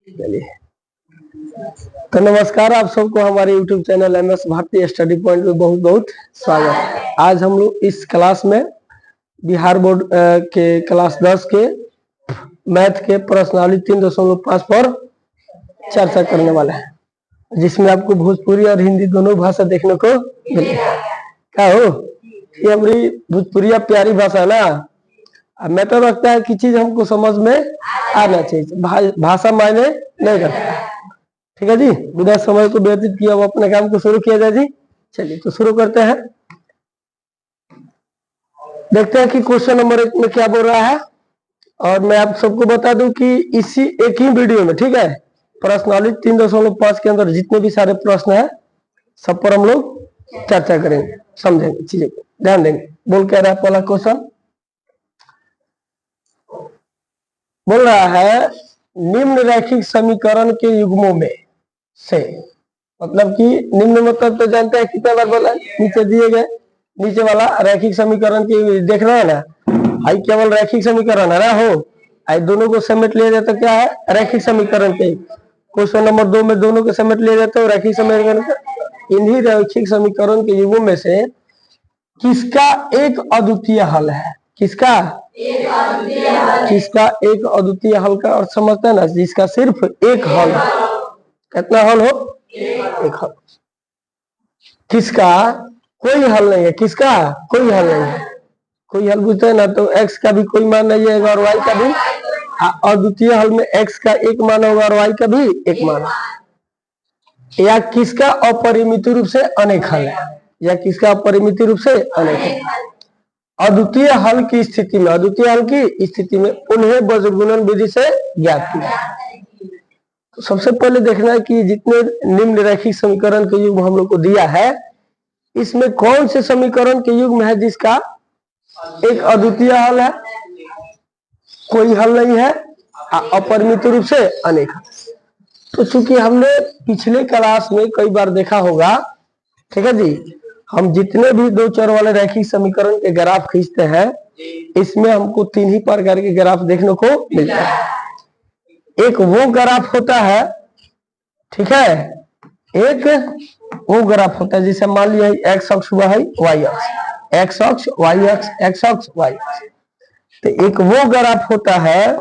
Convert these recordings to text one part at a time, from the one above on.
चलिए, तो नमस्कार आप सबको हमारे YouTube channel MS Bharti study point में बहुत बहुत स्वागत है। आज हम लोग इस क्लास में बिहार बोर्ड के क्लास 10 के मैथ के प्रश्नावली 3.5 पर चर्चा करने वाले हैं, जिसमें आपको भोजपुरी और हिंदी दोनों भाषा देखने को मिलेगा। क्या हो, ये हमारी भोजपुरी प्यारी भाषा है ना। मैटर रखता है कि चीज हमको समझ में आना चाहिए, भाषा मायने नहीं रखता। ठीक है जी, बिना समय को व्यतीत किया वो अपने काम को शुरू किया जाए जी। चलिए तो शुरू करते हैं। देखते हैं कि क्वेश्चन नंबर 1 में क्या बोल रहा है। और मैं आप सबको बता दूं कि इसी एक ही वीडियो में, ठीक है, प्रश्नावली 3.5 के अंदर जितने भी सारे प्रश्न है सब पर हम लोग चर्चा करेंगे, समझेंगे, चीजें को ध्यान देंगे। बोल क्या रहा है पहला क्वेश्चन, बोल रहा है निम्न रैखिक समीकरण के युग्मों में से, मतलब कि निम्न मतलब तो जानते हैं कितना बार बोला, नीचे दिए गए नीचे वाला रैखिक समीकरण की देख रहे हैं ना। आई केवल रैखिक समीकरण है ना हो, आई दोनों को समेट लिया जाता तो क्या है, रैखिक समीकरण के। क्वेश्चन नंबर 2 में दोनों को समेट लिया जाता है रैखिक समीकरण। इन्हीं रैखिक समीकरण के युग्मों में से किसका एक अद्वितीय हल है, किसका एक अद्वितीय हल का अर्थ समझते हैं ना, जिसका सिर्फ एक हल। कितना हल हो, एक हल। किसका कोई हल नहीं है, किसका कोई हल नहीं है, कोई हल बुझते हैं ना। तो x का भी कोई मान नहीं है और y का भी, अद्वितीय हल में x का एक मान होगा और y का भी एक मान। या किसका अपरिमित रूप से अनेक हल है, या किसका अपरिमित रूप से अनेक है। अद्वितीय हल की स्थिति में, अद्वितीय हल की स्थिति में उन्हें बजगुणन विधि से ज्ञात किया। तो सबसे पहले देखना है कि जितने निम्न रैखिक समीकरण के युग्म हम लोग को दिया है, इसमें कौन से समीकरण के युग्म है जिसका एक अद्वितीय हल है, कोई हल नहीं है, अपरिमित रूप से अनेक। तो चूंकि हमने पिछले क्लास में कई बार देखा होगा, ठीक है जी, हम जितने भी दो चर वाले रैखिक समीकरण के ग्राफ खींचते हैं, इसमें हमको 3 ही प्रकार के ग्राफ देखने को मिलता है। एक वो ग्राफ होता है, ठीक है, एक वो ग्राफ होता है जिसे मान लिया एक्स अक्ष हुआ है वाई अक्ष, एक्स अक्ष वाई अक्ष, एक्स अक्ष वाई अक्ष। तो एक वो ग्राफ होता है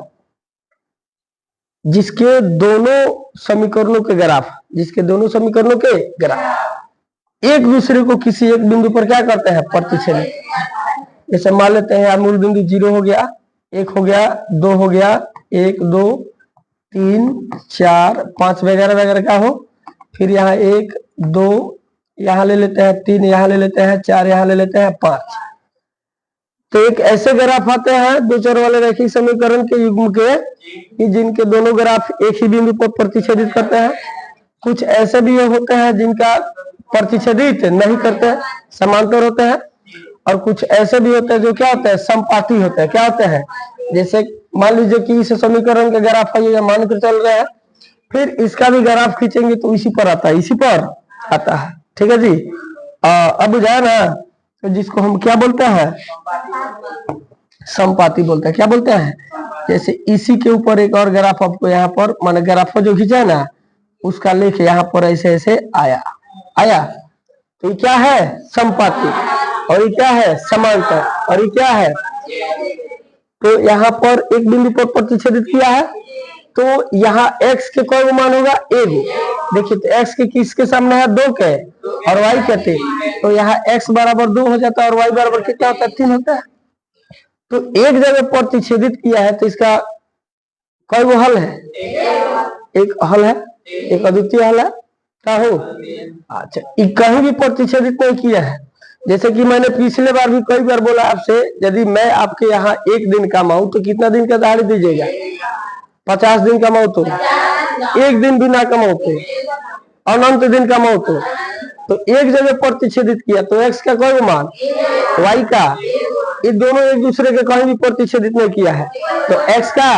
जिसके दोनों समीकरणों के ग्राफ, जिसके दोनों समीकरणों के ग्राफ एक दूसरे को किसी एक बिंदु पर क्या करते हैं, प्रतिच्छेदित। जैसे मान लेते हैं मूल बिंदु 0 हो गया, 1 हो गया, 2 हो गया, 1 2 3 4 5 वगैरह वगैरह का हो। फिर यहाँ 1 2 यहाँ ले लेते हैं, 3 यहाँ ले लेते हैं, 4 यहाँ ले लेते हैं, 5। तो एक ऐसे ग्राफ आते हैं दो चर वाले रैखिक समीकरण के युग्म के, जिनके दोनों ग्राफ एक ही बिंदु पर प्रतिच्छेदित करते हैं। कुछ ऐसे भी होते हैं जिनका प्रतिच्छेदित नहीं करते, समांतर होते हैं। और कुछ ऐसे भी होते हैं जो क्या होते हैं, समपाती होते हैं। क्या होते हैं, जैसे मान लीजिए कि इस समीकरण का ग्राफ है, मान कर चल रहे हैं, फिर इसका भी ग्राफ खींचेंगे तो इसी पर आता है, इसी पर आता है। ठीक है जी, अब जाए ना, तो जिसको हम क्या बोलते हैं, समपाती बोलते हैं। क्या बोलते हैं, जैसे इसी के ऊपर एक और ग्राफ आपको यहाँ पर, माने ग्राफ जो खींचा है ना, उसका लेख यहाँ पर ऐसे ऐसे आया, तो ये क्या है, समपाती, और ये क्या है, समांतर, और ये क्या है। तो यहाँ पर एक बिंदु पर प्रतिच्छेदित किया है, तो यहाँ x के कोई मान होगा, एक। देखिए तो x के किसके सामने है, 2 के, और y के 3। तो यहाँ x बराबर 2 हो जाता है और y बराबर कितना होता है, 3 होता है। तो एक जगह प्रतिच्छेदित किया है, तो इसका कोई वो हल है, एक हल है, एक अद्वितीय हल है। क्या हो, अच्छा, कहीं भी प्रतिच्छेदित नहीं किया है। जैसे कि मैंने पिछले बार भी कई बार बोला आपसे, यदि मैं आपके यहाँ एक दिन कमाऊं तो कितना दिन का दाढ़ी दीजिएगा, 50 दिन कमाओ तो, एक दिन भी ना कमाओ तो, अनंत दिन कमाओ तो एक जगह प्रतिच्छेदित किया तो x का कोई मान, y का, ये दोनों एक दूसरे के कहीं भी प्रतिच्छेदित नहीं किया है, तो x का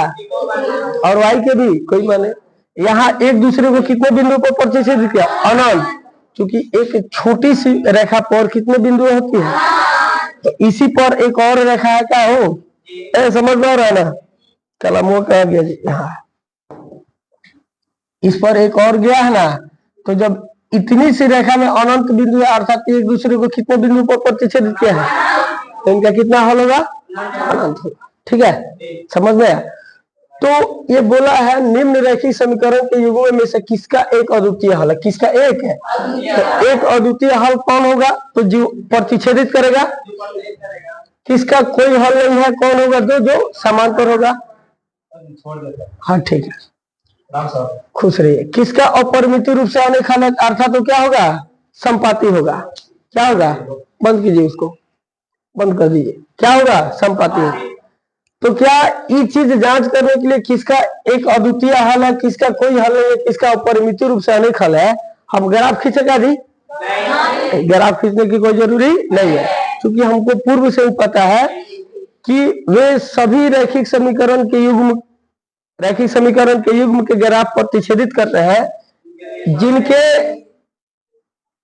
और y के भी कोई मान। यहाँ एक दूसरे को कितने बिंदु पर प्रतिच्छेदित किया, अनंत, क्योंकि एक छोटी सी रेखा पर कितने बिंदु होती है, तो इसी पर एक और रेखा है। क्या हो, समझ में आ रहा है ना, कलम वो कह गया जी। हाँ, इस पर एक और गया है ना, तो जब इतनी सी रेखा में अनंत बिंदु है अर्थात एक दूसरे को कितने बिंदु पर प्रतिच्छेदित किया है, तो इनका कितना हल होगा, अनंत होगा। ठीक है, समझ में आया। तो ये बोला है निम्न रैखिक समीकरण के युग्म में से किसका एक अद्वितीय हल है, किसका एक है, तो एक अद्वितीय हल कौन होगा, तो जो प्रतिच्छेदित करेगा, किसका कोई हल नहीं है, कौन होगा, जो समांतर होगा। हाँ ठीक है, खुश रहिए। किसका अपरिमित रूप से अनेक हल है, अर्थात तो क्या होगा, संपाती होगा। क्या होगा, बंद कीजिए उसको, बंद कर दीजिए, क्या होगा, संपाती होगा। तो क्या ये चीज जांच करने के लिए किसका एक अद्वितीय हल है, किसका कोई हल नहीं है, किसका अपरिमित रूप से अनेक हल है, हम ग्राफ खींचेगा जी, ग्राफ खींचने की कोई जरूरी नहीं है, क्योंकि हमको पूर्व से ही पता है कि वे सभी रैखिक समीकरण के युग्म के ग्राफ प्रतिच्छेदित करते हैं जिनके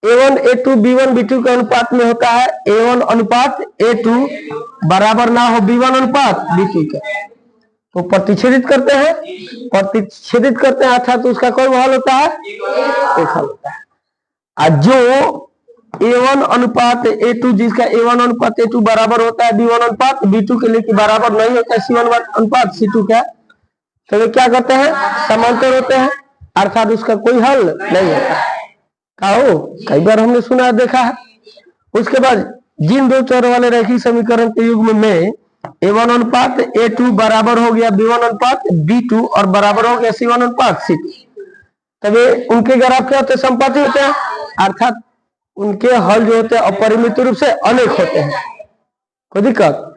A1 A2 B1 B2 के अनुपात में होता है A1 अनुपात A2 बराबर ना हो B1 अनुपात B2 के, तो प्रतिच्छेदित करते हैं अर्थात तो उसका कोई हल होता है, एक हल होता है। और जो A1 अनुपात A2 जिसका A1 अनुपात A2 बराबर होता है B1 अनुपात B2 के लिए कि बराबर नहीं होता है C1 अनुपात C2 का, तो वे क्या करते हैं, समांतर होते हैं अर्थात उसका कोई हल नहीं होता है। कई बार हमने सुना देखा है। उसके बाद जिन दो चर वाले रैखिक समीकरण के युग्म में A1 अनुपात A2 बराबर हो गया B1 अनुपात B2 और बराबर हो गया C1 अनुपात C2, तभी उनके ग्राफ क्या होते हैं, संपाती होते हैं अर्थात उनके हल जो होते हैं अपरिमित रूप से अनेक होते हैं। कोई दिक्कत,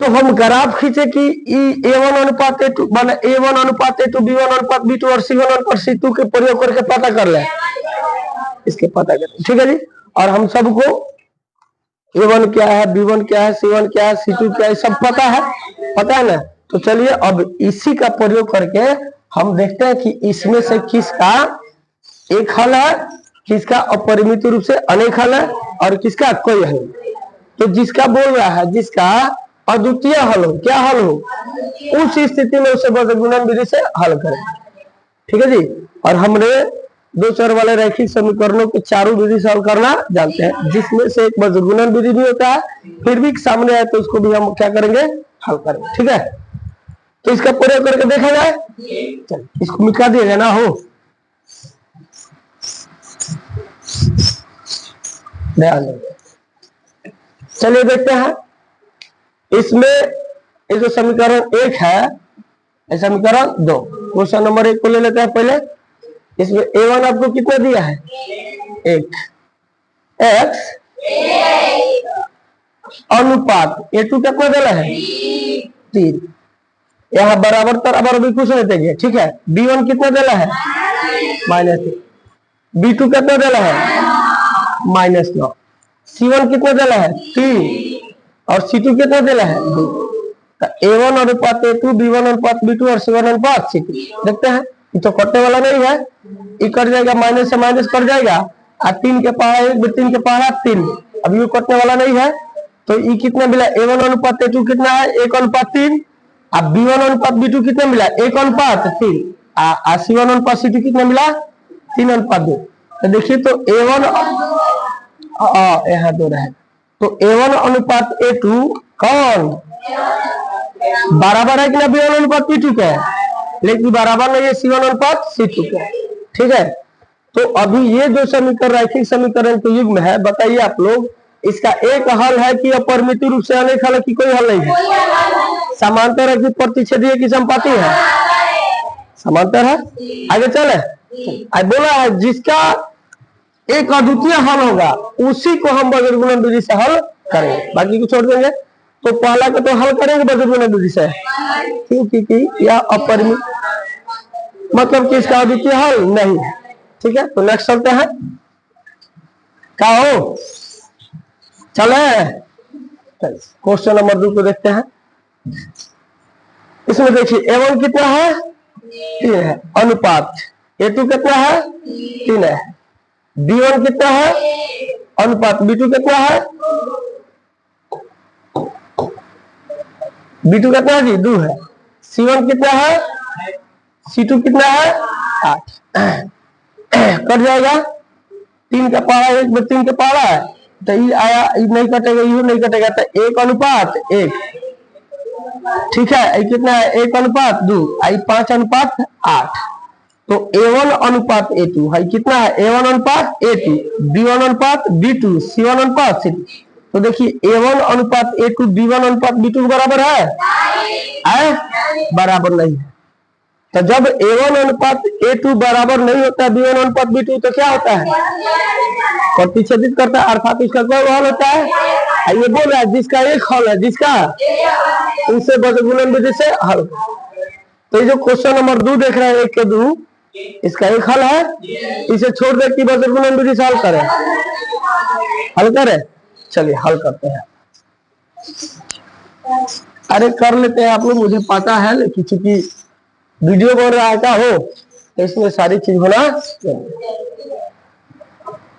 तो हम ग्राफ खींचे कि A1 अनुपात A2 माने A1 अनुपात A2 B1 अनुपात B2 और C1 अनुपात C2 के प्रयोग करके पता कर ले, इसके पता करें। ठीक है जी, और हम सबको A1 क्या है, B1 क्या है, C1 क्या है, C2 क्या है, सब पता है ना। तो चलिए अब इसी का प्रयोग करके हम देखते हैं कि इसमें से किसका एक हल है, किसका अपरिमित रूप से अनेक हल है और किसका कोई हल। तो जिसका बोल रहा है जिसका अद्वितीय हल हो, क्या हल हो, उस स्थिति में उसे बज्र गुणन विधि से हल करें। ठीक है जी, और हमने दो चर वाले रैखिक समीकरणों के चारों विधि से हल करना जानते हैं, जिसमें से एक बज्र गुणन विधि भी होता है, फिर भी सामने आए तो उसको भी हम क्या करेंगे, हल करेंगे। ठीक है, तो इसका प्रयोग करके देखा जाए। चल इसको मिटा दिएगा ना हो, ध्यान देंगे। चलिए देखते हैं इसमें ये जो समीकरण एक है, समीकरण दो, क्वेश्चन नंबर एक को ले लेते हैं पहले। इसमें A1 आपको कितना दिया है, एक, x अनुपात A2 कितना दिया है, 3, यहाँ बराबर बराबर भी खुश रहते हैं। ठीक है, B1 कितना दिया है, -3, B2 कितना दिया है, -9, C1 कितना दिया है, 3 और C2 कितना दिया है, 2। A1 अनुपात A2 B1 अनुपात B2 और C1 अनुपात C2 देखते हैं। ये तो कटने वाला नहीं है, ये कट जाएगा, माइनस से माइनस कट जाएगा, और 3 के पहाड़ा 1 3 के पहाड़ा 3, अब ये कटने वाला नहीं है। तो ये कितना मिला, A1 अनुपात A2 कितना है, 1 अनुपात 3, अब B1 अनुपात B2 कितना मिला, 1 अनुपात 3, और C1 अनुपात C2 कितना मिला, 3 अनुपात 2। तो देखिए तो A1 यहाँ 2 रहे, तो A1 अनुपात A2 कौन बराबर है कि ना B1 अनुपात B2 का, लेकिन बराबर नहीं है C1 अनुपात C2 का। ठीक है, तो अभी ये जो समीकरण रैखिक समीकरण के युग्म है, बताइए आप लोग, इसका एक हल है कि अपरिमित रूप से अनेक हल है कि कोई हल नहीं है, समांतर है कि प्रतिच्छेदीय की संपाती है, समांतर है। आगे चले, आज बोला है जिसका एक अद्वितीय हल होगा उसी को हम बज्र गुणन विधि से हल करेंगे, बाकी को छोड़ देंगे। तो पहला को तो हल करेंगे बज्र गुणन विधि से, क्योंकि यह अपरिमित मतलब कि इसका अद्वितीय हल नहीं है। ठीक है, तो नेक्स्ट चलते हैं, क्या हो चले क्वेश्चन नंबर 2 को देखते हैं। इसमें देखिए A1 कितना है, 3 है, अनुपात A2 कितना है, 3 है, B1 कितना है, अनुपात B2 कितना है, B2 कितना है जी, 2 है, C1 कितना है, C2 कितना है, 8 कट जाएगा। 3 का पहाड़ा 1 में 3 का पहाड़ा है तो ये आया, ये नहीं कटेगा, ये नहीं कटेगा तो 1 अनुपात 1। ठीक है, ये कितना है 1 अनुपात 2, आई 5 अनुपात 8। तो A1 अनुपात A2 है कितना है A1 अनुपात A2, B1 अनुपात B2, C1 अनुपात C2। तो देखिए A1 अनुपात A2 B1 अनुपात B2 बराबर है बराबर नहीं है। तो जब A1 अनुपात A2 बराबर नहीं होता B1 अनुपात B2 तो क्या होता है प्रतिच्छेदित करता है, अर्थात इसका कोई हल होता है। ये बोल रहा है जिसका एक हल है, जिसका उसे बजगुणन विधि से हल। तो ये जो क्वेश्चन नंबर 2 देख रहे हैं 1 के 2, इसका एक हल है, इसे छोड़ दे कि बजगुणन विधि से हल करें, हल करें। चलिए हल करते हैं। अरे कर लेते हैं आप लोग, मुझे पता है लेकिन चूंकि वीडियो बन रहा है क्या हो तो इसमें सारी चीज होना।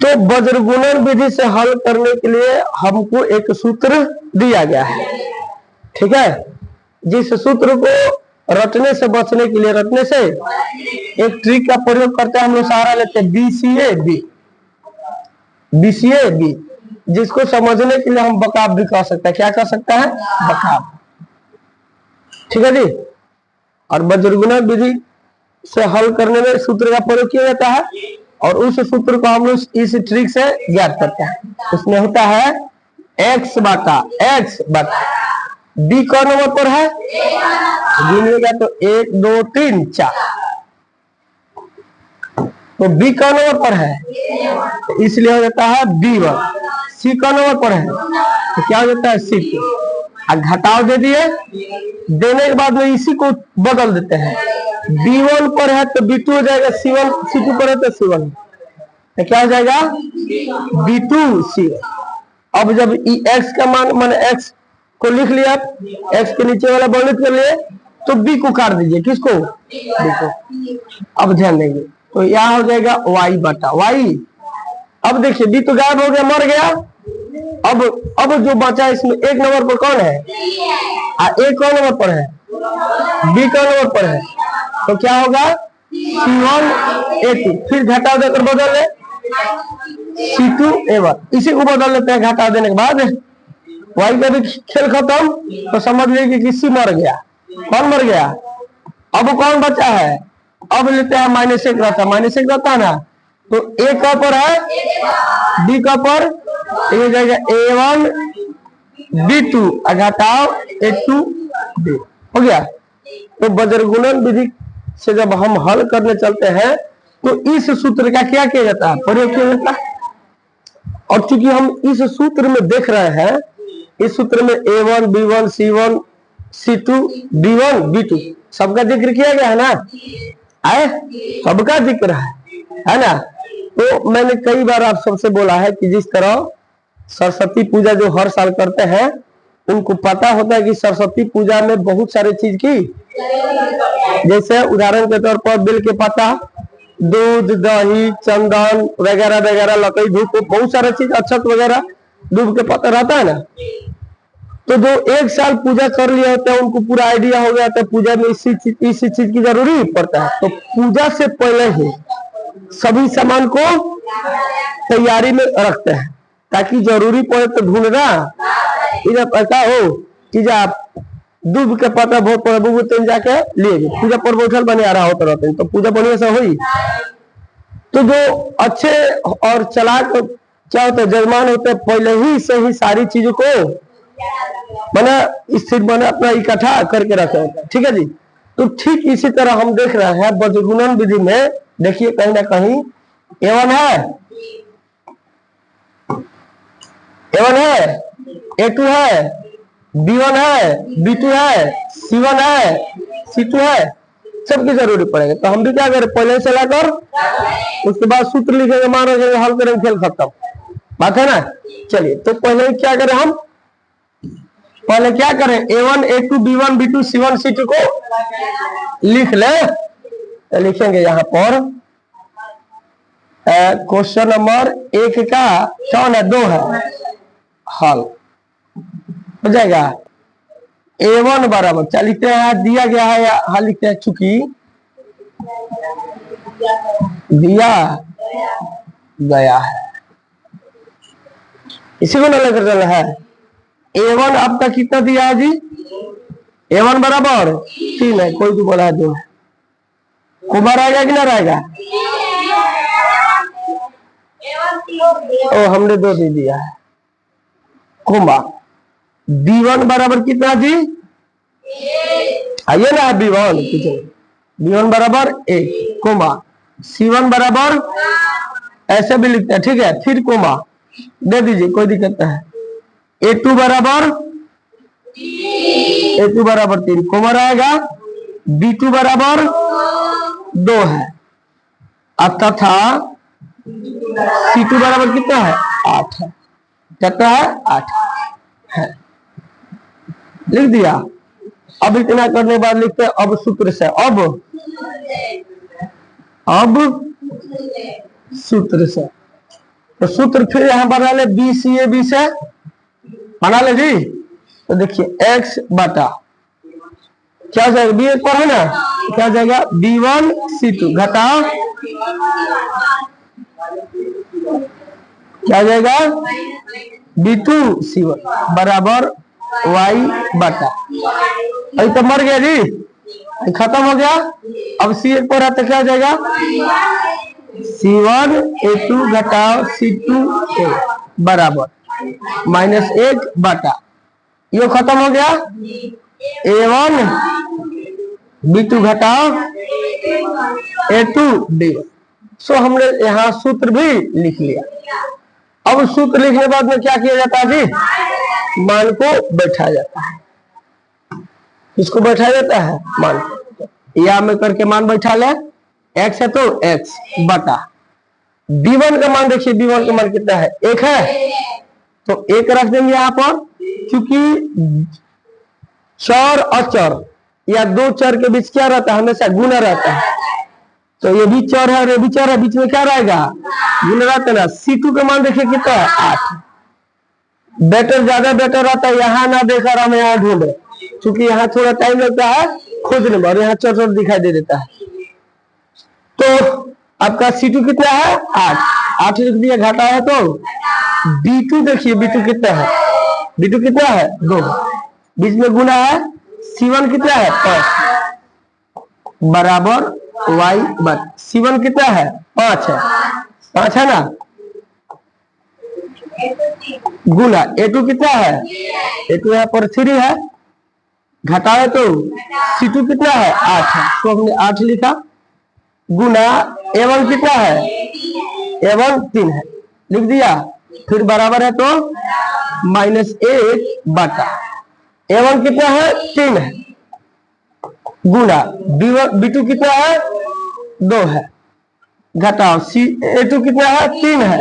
तो बज्रगुणन विधि से हल करने के लिए हमको एक सूत्र दिया गया है, ठीक है। जिस सूत्र को रटने से बचने के लिए, रटने से एक ट्रिक का प्रयोग करते हैं हम लोग, सहारा लेते हैं BCAB, जिसको समझने के लिए हम बकाब भी कह सकते हैं। क्या कह सकता है बकाब, ठीक है जी। और बज्रगुणन विधि से हल करने में सूत्र का प्रयोग किया जाता है और उस सूत्र को हम लोग इस ट्रिक से ज्ञात करते हैं। उसमें होता है x बटा b कौन नंबर पर है, गिनिएगा तो 1 2 3 4, तो b कौन नंबर पर है तो इसलिए हो जाता है b1। c कौन नंबर पर है तो क्या हो जाता है c2। घटाव दे दिए, देने के बाद में इसी को बदल देते हैं। B1 पर है तो B2 हो जाएगा, C2 पर है तो C1, तो क्या हो जाएगा B2 C1। अब जब x का मान x को लिख लिया, x के नीचे वाला वर्णित कर लिए तो b को काट दीजिए, किसको b को। अब ध्यान देंगे तो यहाँ हो जाएगा y बटा y। अब देखिए b तो गायब हो गया, मर गया। अब जो बचा इसमें 1 नंबर पर कौन है, a कौन नंबर पर है, b कौन नंबर पर है, तो क्या होगा C1 A2, फिर घटाव देकर बदल ले C2 A1, इसी को बदल लेते हैं। घटाव देने के बाद y का भी खेल खत्म, तो समझ लीजिए कि C मर गया। कौन मर गया, अब कौन बचा है, अब लेते हैं -1 रहता है ना, तो a का पर है b का पर, ये जाएगा A1 B2 घटाव A2 B हो गया। तो बज्रगुणन विधि से जब हम हल करने चलते हैं तो इस सूत्र का क्या किया जाता है, प्रयोग किया जाता है। और चूंकि हम इस सूत्र में देख रहे हैं, इस सूत्र में A1 B1 C1 C2 B1 B2 सबका जिक्र किया गया है ना, सबका जिक्र है ना। तो मैंने कई बार आप सबसे बोला है कि जिस तरह सरस्वती पूजा जो हर साल करते हैं, उनको पता होता है कि सरस्वती पूजा में बहुत सारे चीज की, जैसे उदाहरण के तौर पर बेल के पत्ता, दूध दही चंदन वगैरह वगैरह, लकड़ी धूप, बहुत सारा चीज, अक्षत वगैरह, दूध के पत्ता रहता है ना। तो जो 1 साल पूजा कर लिया होता है उनको पूरा आइडिया हो गया था पूजा में इसी चीज की जरूरी पड़ता है। तो पूजा से पहले ही सभी सामान को तैयारी में रखते हैं ताकि जरूरी पड़े तो ढूंढना इधर ऐसा हो कि आप दूध के पत्ता बहुत पड़े जाके लिए पूजा पर बैठल बने आ रहा होता रहते हैं, तो पूजा बढ़िया से हुई। तो जो अच्छे और चालाक क्या होते हैं, जजमान होते हैं, पहले ही से ही सारी चीजों को मैंने स्थिर बने अपना इकट्ठा करके रखे होते हैं, ठीक है जी। तो ठीक इसी तरह हम देख रहे हैं बज्रगुणन विधि में, देखिए कहीं ना कहीं A1 है, A1 है, A2 है, B1 है, B2 है, C1 है, C2 है, सबकी जरूरी पड़ेगा। तो हम भी क्या करें, पहले से लाकर उसके बाद सूत्र लिखेंगे, मान रखेंगे, हल करेंगे, खेल खत्म, बात है ना। चलिए तो पहले क्या करें, हम पहले क्या करें, A1 A2 B1 B2 C1 C2 को लिख ले। तो लिखेंगे यहाँ पर क्वेश्चन नंबर 1 का कौन है, 2 है, हल हो जाएगा। A1 बराबर क्या लिखते हैं, दिया गया है या हल लिखते हैं, चूंकि दिया गया है, इसी को ना लेकर चलना है। A1 आपका कितना दिया है जी? A1 बराबर 3 है, कोई तो बोला है 2 है। कोमा रहेगा कि ना रहेगा? ओ हमने 2 दे दिया है। कोमा B1 बराबर कितना जी? आइए ना B1 कितने? B1 बराबर 1 कोमा C1 बराबर ऐसे भी लिखते हैं, ठीक है। फिर कोमा दे दीजिए, कोई दिक्कत नहीं है। A2 बराबर 3 कोमा रहेगा। B2 बराबर 2 है, तथा C2 बराबर कितना है? 8 है। कितना है? 8 है, लिख दिया। अब इतना करने के बाद लिखते हैं अब सूत्र से। अब सूत्र से, तो सूत्र फिर यहां बना ले BCAB से बना ले जी। तो देखिए x बटा क्या जाएगा? बी एक पर है ना, क्या जाएगा? B1 C2 घटाओ क्या जाएगा? B2 C1 बराबर y बटा, अभी तो मर गया जी, खत्म हो गया। अब C1 पर आता क्या जाएगा? C1 A2 घटाओ C2 A बराबर -1 बटा, ये खत्म हो गया। A1 B2 घटाओ A2 D1। सो हमने यहाँ सूत्र भी लिख लिया। अब सूत्र लिखने के बाद में क्या किया जाता है जी? मान को बैठाया जाता है। इसको बैठाया जाता है मान को, या में करके मान बैठा ले। x है तो x बटा B1 का मान देखिए, B1 का मान कितना है? 1 है, तो 1 रख देंगे यहाँ पर, क्योंकि चर अचर या दो चर के बीच क्या रहता है? हमेशा गुना रहता है। तो ये भी चर है और ये भी चर है, बीच में क्या रहेगा? गुना रहता है ना। C2 का मान देखिए कितना है? 8। बेटर ज्यादा बेटर रहता है यहाँ ना देकर हम यहाँ ढूंढे, क्योंकि यहाँ थोड़ा टाइम लगता है खोजने में और यहाँ चर चर दिखाई दे देता है। तो आपका C2 कितना है? 8 लिख दिया, घाटा है। तो B2 देखिए, B2 कितना है? B2 कितना है? 2, बीच में गुना है। C1 कितना है? 5 बराबर y बट C1 कितना है? 5 है, 5 है ना, गुना A2 कितना है? A2 यहाँ पर 3 है, घटाए तो C2 कितना है? 8 है, तो हमने 8 लिखा। गुना A1 कितना है? A1 3 है, लिख दिया। फिर बराबर है तो -1 बटा A1 कितना है? 3 है, गुना B2 कितना है? 2 है, घटाओ A2 कितना है? 3 है,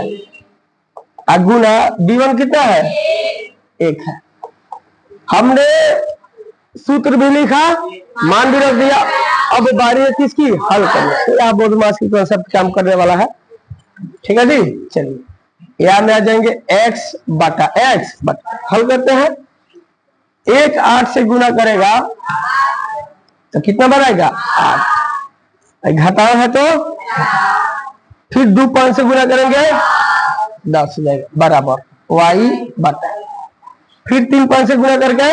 गुना B1 कितना है? 1 है। हमने सूत्र भी लिखा, मान भी रख दिया। अब बारी है किसकी? हल करने। तो यहाँ बोधमास की कॉन्सेप्ट काम करने वाला है, ठीक है जी। चलिए यहाँ में आ जाएंगे x बटा हल करते हैं। 1 8 से गुना करेगा तो कितना बनाएगा? 8। घटाओ है तो फिर 2 5 से गुना करेंगे 10 हो जाएगा, बराबर y बटा, फिर 3 5 से गुना करके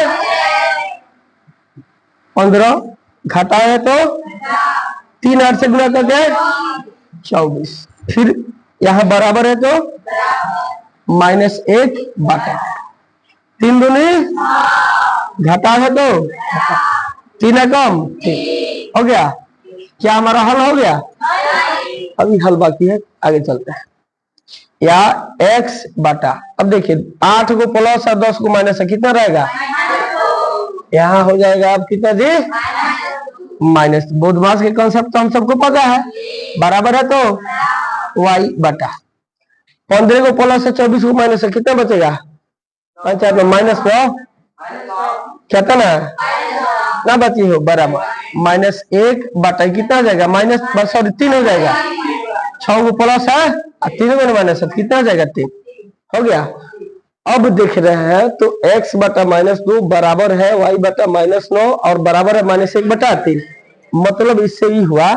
15, घटा है तो 3 8 से गुना करके 24, फिर यहाँ बराबर है तो -1 बटा 3 दूनी, घटा है तो 3 कम 3 हो गया। क्या हमारा हल हो गया? अभी हल बाकी है, आगे चलते हैं। या x बटा, अब देखिए 8 को प्लस और 10 को माइनस है, कितना रहेगा? यहाँ हो जाएगा अब कितना जी? माइनस। बोधमास के कॉन्सेप्ट तो हम सबको पता है, बराबर है तो y बटा 15 को प्लस है 24 को माइनस है, कितना बचेगा? पंचायत में माइनस कहता ना बची हो, बराबर -1 बटा कितना हो जाएगा? सॉरी 3 हो जाएगा। 6 को प्लस है और 3 को माइनस है, कितना हो जाएगा? 3 हो गया। अब देख रहे हैं तो x बटा -2 बराबर है y बटा -9 और बराबर है -1 बटा 3। मतलब इससे ही हुआ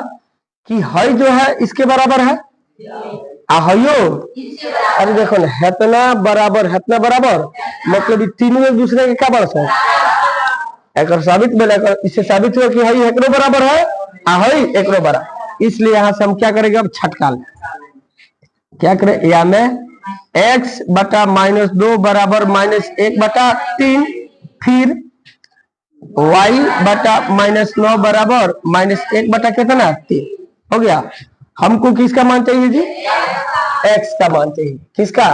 कि हई जो है इसके बराबर है आहियो। अरे देखो ना, हेतना बराबर मतलब ये तीनों एक दूसरे के क्या बरस है एक साबित मिला, इससे साबित हुआ कि हई एकरो बराबर है हई एकरो बराबर। इसलिए यहां से हम क्या करेंगे, अब छटका लें। क्या करें, या में x बटा -2 बराबर -1/3, फिर y बटा -9 बराबर -1 बटा कितना 3 हो गया। हमको किसका मान चाहिए जी, x का मान चाहिए। किसका,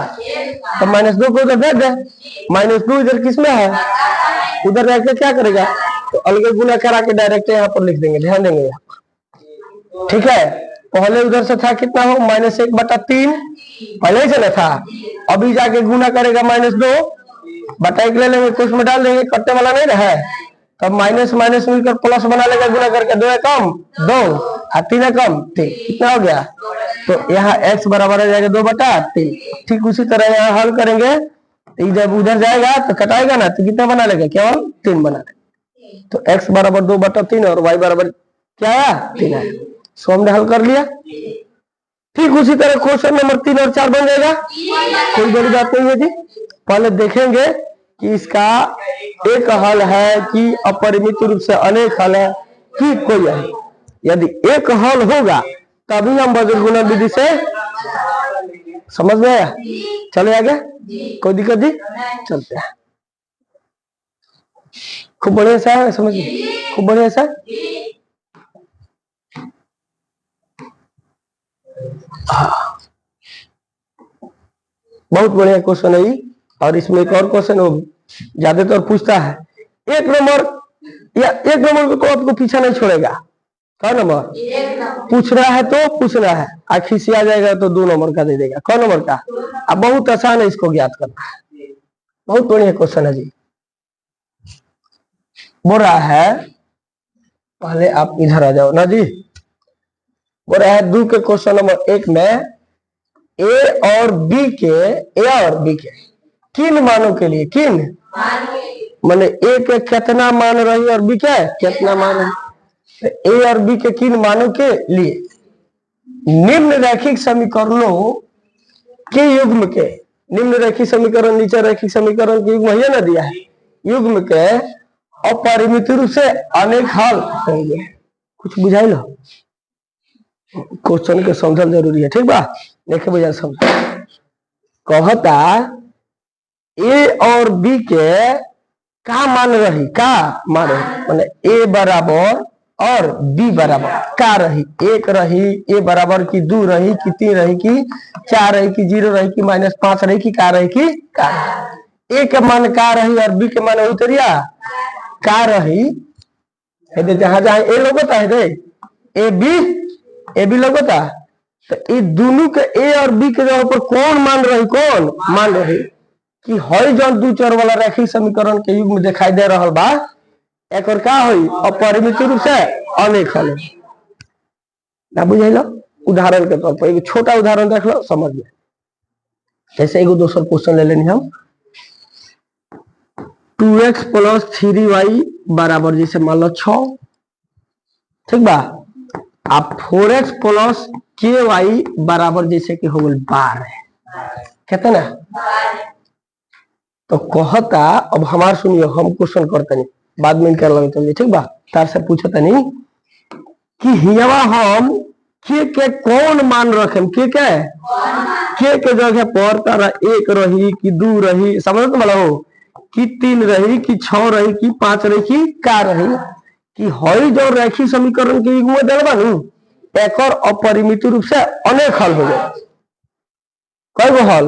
तो -2 को उधर दे दे, -2 इधर किसमें है, उधर रह के क्या करेगा, तो अलग गुना करा के डायरेक्ट यहाँ पर लिख देंगे, ध्यान देंगे यहाँ। ठीक है, पहले उधर से था कितना हो -1/3 पहले से ना था, अभी जाके गुना करेगा -2 बटा 1 ले लेंगे, कुछ में डाल देंगे, कटने वाला नहीं ना है, तब माइनस माइनस मिलकर प्लस बना लेगा, गुना करके 2 कम 2 और 3 कम 3, कितना हो गया, तो यहाँ x बराबर हो जाएगा 2/3। ठीक उसी तरह यहाँ हल करेंगे, तो जब उधर जाएगा तो कटाएगा ना, तो कितना बना लेगा, केवल 3 बना लेगा। तो x बराबर 2/3 और y बराबर क्या आया 3 आया। सो हमने हल कर लिया। ठीक उसी तरह क्वेश्चन नंबर 3 और 4 बन जाएगा, कोई बड़ी बात नहीं है जी। पहले देखेंगे कि इसका एक हल है कि अपरिमित रूप से अनेक हल है कि कोई है। यदि एक हल होगा तभी हम वज्र गुणन विधि से, समझ में आया, चले आगे, कोई दिक्कत नहीं, चलते हैं। खूब बढ़िया सा है, समझिए, खूब बढ़िया सा। बहुत बढ़िया क्वेश्चन है ये। और इसमें एक और क्वेश्चन वो ज्यादातर पूछता है, एक नंबर को आपको पीछा नहीं छोड़ेगा। कौन नंबर पूछ रहा है तो पूछना है, आखिर से आ जाएगा तो 2 नंबर का दे देगा। कौन नंबर का, अब बहुत आसान है इसको ज्ञात करना है, बहुत बढ़िया क्वेश्चन है जी। बोल रहा है, पहले आप इधर आ जाओ ना जी। बोल रहा है 2 के क्वेश्चन नंबर 1 में ए और बी के किन मानों के लिए, किन माने ए के कितना मान रही और बी के कितना मान रही, ए और बी के किन मानों के लिए निम्न रैखिक समीकरणों के युग्म के, निम्न रैखिक समीकरण नीचे रैखिक समीकरण के युग्म ना दिया है, युग्म के अपरिमित रूप से अनेक हल होंगे। कुछ बुझाई लो, क्वेश्चन के समझल जरूरी है, ठीक बा, देखे बुझा समझ। कहता ए और बी के का मान रही, का मान रही माने ए बराबर और बी बराबर का रही, 1 रही, ए बराबर की 2 रही कि 3 रही कि 4 रही कि 0 रही कि -5 रही कि का रही कि का, ए के मान का रही और बी के मान उतरिया का रही। जहां जहां ए लगता है ए बी लगता, तो ये दोनों के ए और बी के जगह पर कौन मान रही कि हई जो 2 चर वाला रैखिक समीकरण के युग में दिखाई दे रहा बा, एक और का होई अपरिमित रूप से अनेक हल ना। बुझाइलो, उदाहरण के तौर पर एक छोटा उदाहरण देख लो, समझ में। जैसे एगो दोसर क्वेश्चन ले लेनी हम, 2x + 3y बराबर जैसे मान लो 6, ठीक बा, आप 4x + ky बराबर जैसे कि हो गल 12, कहते ना। तो कहता, अब हमार सुनियो, हम क्वेश्चन करते नहीं, बाद में कर लगे, ठीक बा, तार से पूछता नहीं कि हियावा हम के कौन मान रखे, के जगह पर तारा 1 रही कि 2 रही, समझ तो बोला हो कि 3 रही कि 6 रही कि 5 रही कि का रही, कि हई जो रैखिक समीकरण के युग में देलबा नु, एक और अपरिमित रूप से अनेक हल हो गए। कई गो हल,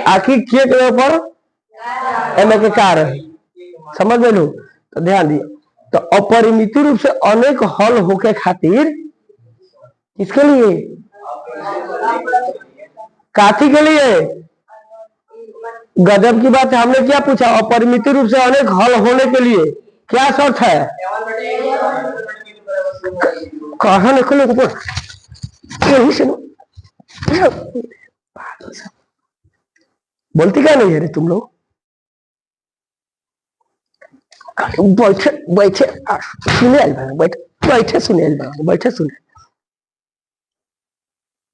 आखिर के जगह पर एम के का रही, समझ में लो, तो ध्यान दियो। तो अपरिमित रूप से अनेक हल होके खातिर किसके लिए, काथी के लिए, गजब की बात है, हमने क्या पूछा, अपरिमित रूप से अनेक हल होने के लिए क्या शर्त है, कहा निकलो बोलती क्या नहीं है रे तुम लोग, बैठे बैठे सुने, बैठे सुने, बैठे सुने।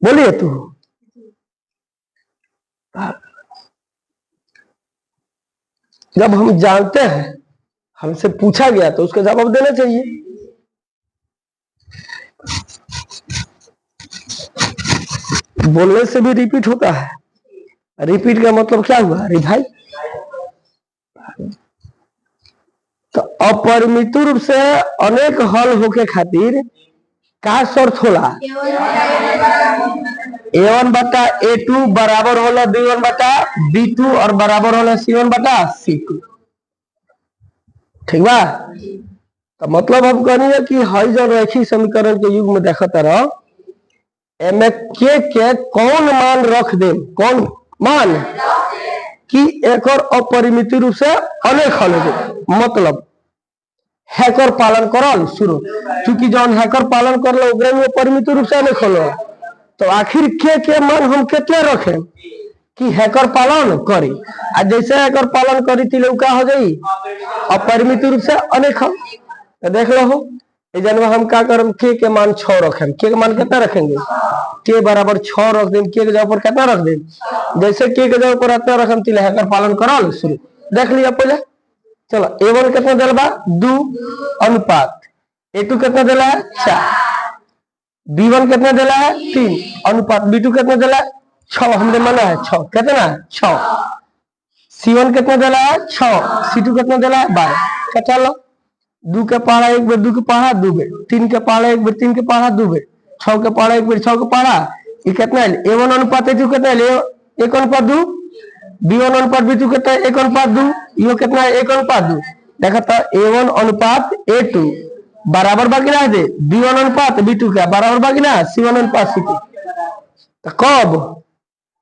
बोलिए तू। जब हम जानते हैं, हमसे पूछा गया तो उसका जवाब देना चाहिए। बोलने से भी रिपीट होता है। रिपीट का मतलब क्या हुआ? रिवाइज। तो अपरिमित रूप से अनेक हल होके खातिर का शर्त होला? A1 बटा A2 बराबर होला B1 बटा B2 और बराबर होला C1 बटा C2। ठीक बा? तो मतलब हम कहनी कि हई जो रैखिक समीकरण के युग में देखा तरह एमे के कौन मान रख दे, कौन मान कि एक और अपरिमित रूप से अनेक हल हो जाए। मतलब हैकर पालन करल शुरू, क्योंकि जौन हैकर पालन करल ओकरे में परिमित रूप से अनेक हल। तो आखिर के मान हम कितने रखें कि हैकर पालन करी? आ जैसे हैकर पालन करी तिले का हो जाई अपरिमित रूप से अनेक हल। तो देख लो हो जन्म हम क्या करम, के मान 6 रखें। के मान कितना रखेंगे? के बराबर 6 रख दें। के जगह पर कितना रख दें? जैसे के जगह पर इतना रखम तिले हैकर पालन करल शुरू। देख लिया पहले। चलो A1 कितना दिल बा? 2 अनुपात A2 कितना दिला है? 4। B1 कितना दिला है? 3 अनुपात B2 कितना दिला है? 6। हमने माना है 6। कितना? 6। C1 कितना दिला है? 6। C2 कितना दिला है? 12। क्या चलो 2 के पहाड़ा 1 बेर 2 के पहाड़ा 2 बेर, 3 के पहाड़ा 1 बेर 3 के पहाड़ा 2 बेर, 6 के पहाड़ा 1 बेर 6 के पहाड़ा। ये कितना है? A1 अनुपात A2 कितना है? 1 अनुपात 2। B1 अनुपात B2 कितना है? 1 अनुपात 2। यो कितना है? 1 अनुपात 2। देखा था A1 अनुपात A2 बराबर बाकी ना है B1 अनुपात B2 का बराबर बाकी ना C1 अनुपात C2। तो कब?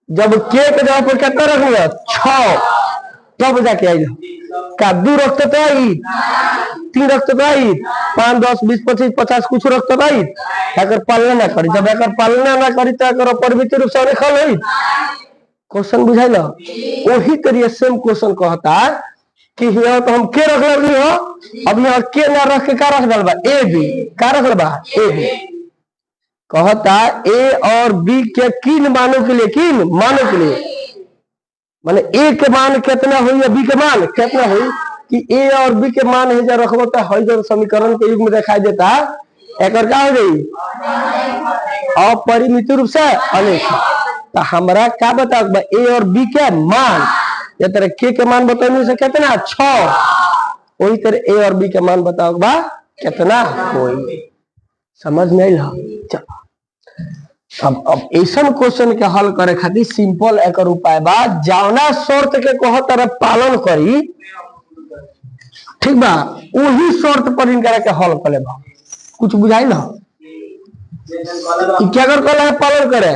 जब के जगह पर कितना रखूंगा? 6। तब जाके आई का 2 रखते तो आई, 3 रखते तो आई, 5 10 20 25 50 कुछ रखते तो आई। अगर पालना ना करी, जब अगर पालना ना करी तो अगर परिमित रूप से अनेक हल होई। क्वेश्चन बुझाइल? वही तरीके सेम क्वेश्चन कहता कि यहाँ तो हम के रख रही हो, अब यहाँ के ना रख के का रख डाल बा? A B. का रख बा? A B. कहता ए और बी के किन मानों के लिए, किन मानों के लिए माने ए के मान कितना हुई या बी के मान कितना हुई कि ए और बी के मान है जब रखबो तो हई जो समीकरण के युग में दिखाई देता एक और क्या हो गई? अपरिमित रूप से अनेक। तो हमरा क्या बताओ बा? ए और बी के मान ये तरह के मान बताने से कितना? 6। वही तरह ए और बी के मान बताओ बा कितना होई। समझ में आइल? चलो अब ऐसा क्वेश्चन के हल करे खातिर सिंपल एक उपाय बा, जौना शर्त के कह तरफ पालन करी, ठीक बा, वही शर्त पर इनकरा के हल करे बा। कुछ बुझाई ना? क्या कर पालन करे?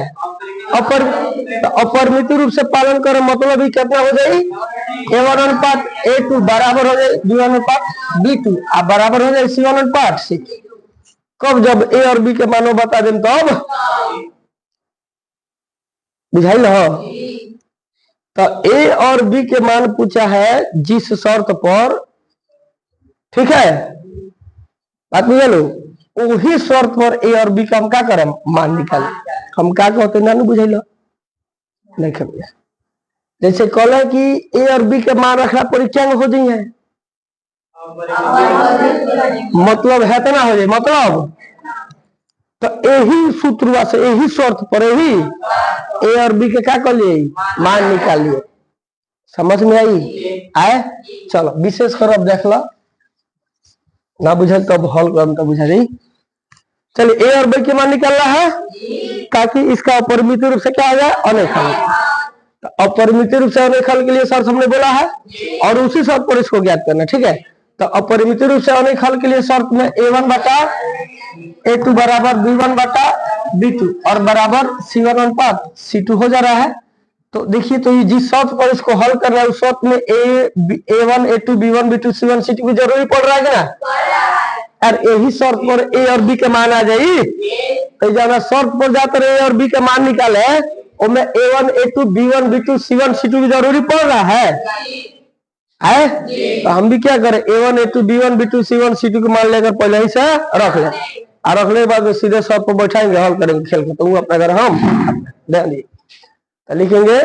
अपरिमित रूप से पालन करे मतलब कितना हो जाए? A1 अनुपात A2 बराबर हो जाए B1 अनुपात B2 आ बराबर हो जाए C1 अनुपात C2। कब? जब ए और बी के मानो बता दें तब। बुझाई ना? तो ए और बी के मान पूछा है जिस शर्त पर, ठीक है बात नहीं लो, वही शर्त पर ए और बी का हम क्या करें? मान निकाले। हम क्या कहते ना बुझे लो नहीं कर। जैसे कहला कि ए और बी के मान रखना पर क्या हो जाए? मतलब है तो ना हो जाए। मतलब तो यही सूत्र से यही शर्त पर ही ए और बी के क्या कर लिए? मान निकाल लिए। समझ में आई? आए चलो विशेष कर अब देख लो ना बुझे तब हल कर तो बुझा नहीं। चलिए ए और बी के मान निकालना है ताकि इसका अपरिमित रूप से क्या हो जाए? अनेक हल। तो अपरिमित रूप से अनेक हल के लिए शर्त हमने बोला है और उसी शर्त पर इसको ज्ञात करना। ठीक है, तो अपरिमित रूप से अनेक हल के लिए शर्त में A1 बटा A2 बराबर B1 बटा B2 और बराबर C1 अनुपात C2 हो जा रहा है। तो देखिए तो ये जिस शर्त पर इसको हल कर रहा है उस शर्त में A1 A2 B1 B2 C1 C2 की जरूरी पड़ रहा है ना? और यही शर्त पर ए और बी के मान आ जाए। तो जब शर्त पर जाते रहे और बी के मान निकाले उसमें A1 A2 B1 B2 C1 C2 की जरूरी पड़ रहा है। तो हम भी क्या करें? A1 A2 B1 B2 C1 C2 के मान लेकर पहले ही से रख ले। और अगले बाद में सीधे सर पर बैठाएंगे, हल करेंगे खेल के, तो वो अपना घर हम ध्यान दिए। तो लिखेंगे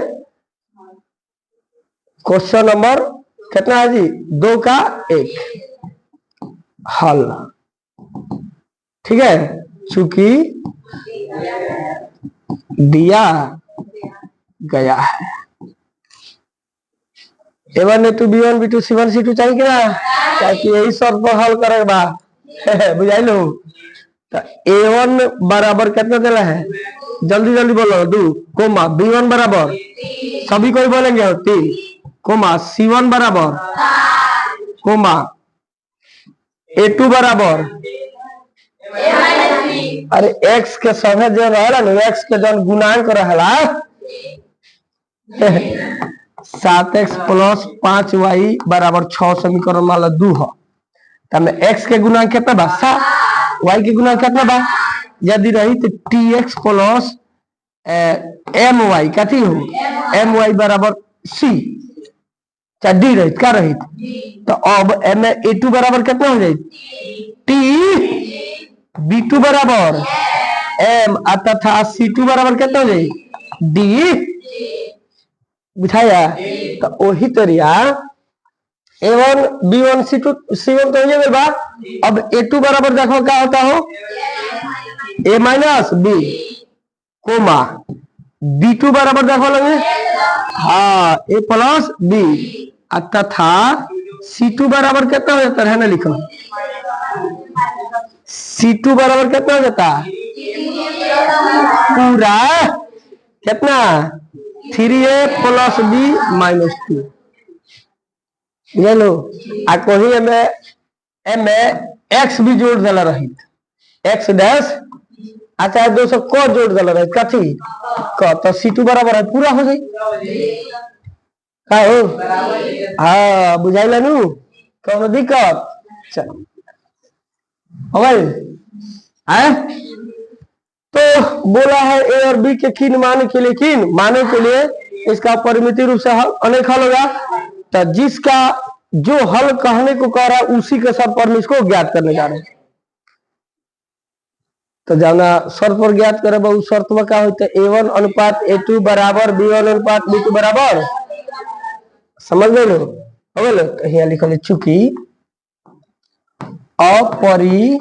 क्वेश्चन नंबर कितना है जी, 2 का 1 हल। ठीक है, चूंकि दिया गया है A1 A2 B1 B2 C1 C2 चाहिए क्या, ताकि यही शर्त पर हल करेगा बुझाई लो। तो A1 बराबर कितना देना है, जल्दी जल्दी बोलो 2 कोमा B1 बराबर सभी कोई बोलेंगे 3 कोमा C1 बराबर कोमा A2 बराबर अरे x के सभे जो रहला ना x के जन गुणांक रहला 7x प्लस 5y बराबर 6 समीकरण वाला 2 है। तब x के गुणांक कितना बा 7, y के गुणांक कितना बा, यदि रही तो tx प्लस my कथी हो my बराबर c चाहे d रही क्या रही, तो अब a2 बराबर कितना हो जाए t, b2 बराबर m तथा c2 बराबर कितना हो जाए d, बुझाया। तो वही तरिया A1 B1 C2 C1 तो ये बा। अब A2 बराबर देखो क्या होता हो A minus B coma B2 बराबर देखो लगे हाँ A प्लस B तथा C2 बराबर कितना हो जाता है ना, लिखो C2 बराबर कितना हो जाता पूरा कितना 3A प्लस B माइनस 2 ये लो। आ कोही में x भी जोड़ देला रही x डैश अच्छा 200 को जोड़ देला रही कथी क, तो C2 बराबर है पूरा हो जाए का हो हाँ बुझाइला नु कौन दिक्कत चल हो गई है। तो बोला है A और B के किन माने के लिए, किन माने के लिए इसका परिमिति रूप से हल अनेक हल होगा। तो जिसका जो हल कहने को कह रहा है उसी के शर्त पर हम इसको ज्ञात करने जा रहे हैं। तो जाना शर्त पर ज्ञात करे उस शर्त में क्या होता है A1 अनुपात A2 बराबर B1 अनुपात B2 बराबर, समझ गए लो हो गए। तो यहाँ लिखल चूंकि अपरिमिति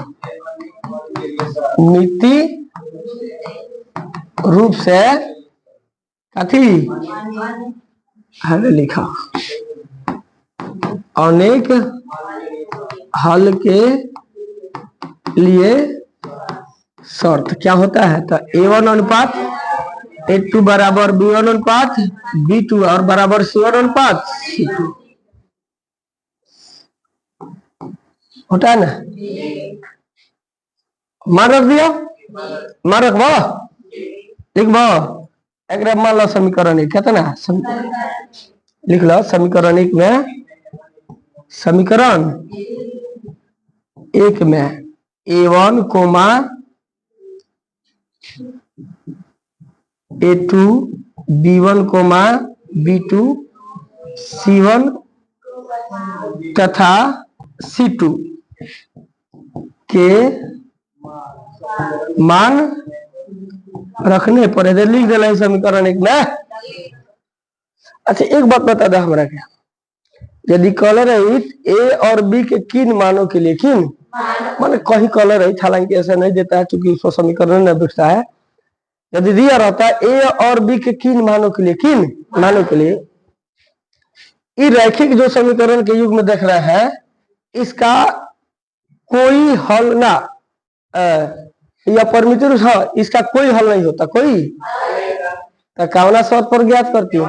रूप से कथी है लिखा अनेक हल के लिए शर्त क्या होता है, तो A1 अनुपात A2 बराबर B1 अनुपात B2 और बराबर C1 अनुपात C2 होता है ना। मान रख दिया, मान रख लिख एक मान लो समीकरण 1 कहते ना लिख लो समीकरण 1 में, समीकरण 1 में A1 coma A2 B1 coma B2 C1 तथा C2 के मान रखने पर इधर लिख देना है समीकरण 1 में। अच्छा एक बात बता दो हमारा क्या, यदि कलर रहित A और B के किन मानों के लिए, किन माने कहीं कलर रहित, हालांकि ऐसा नहीं देता है क्योंकि उसको समीकरण नहीं बिकता है। यदि दिया रहता है A और B के किन मानों के लिए, किन मानों के लिए, ये रैखिक जो समीकरण के युग में देख रहे हैं इसका कोई हल ना या परिमिति रूप है इसका कोई हल नहीं होता कोई। तो कावना शर्त पर ज्ञात करती हूँ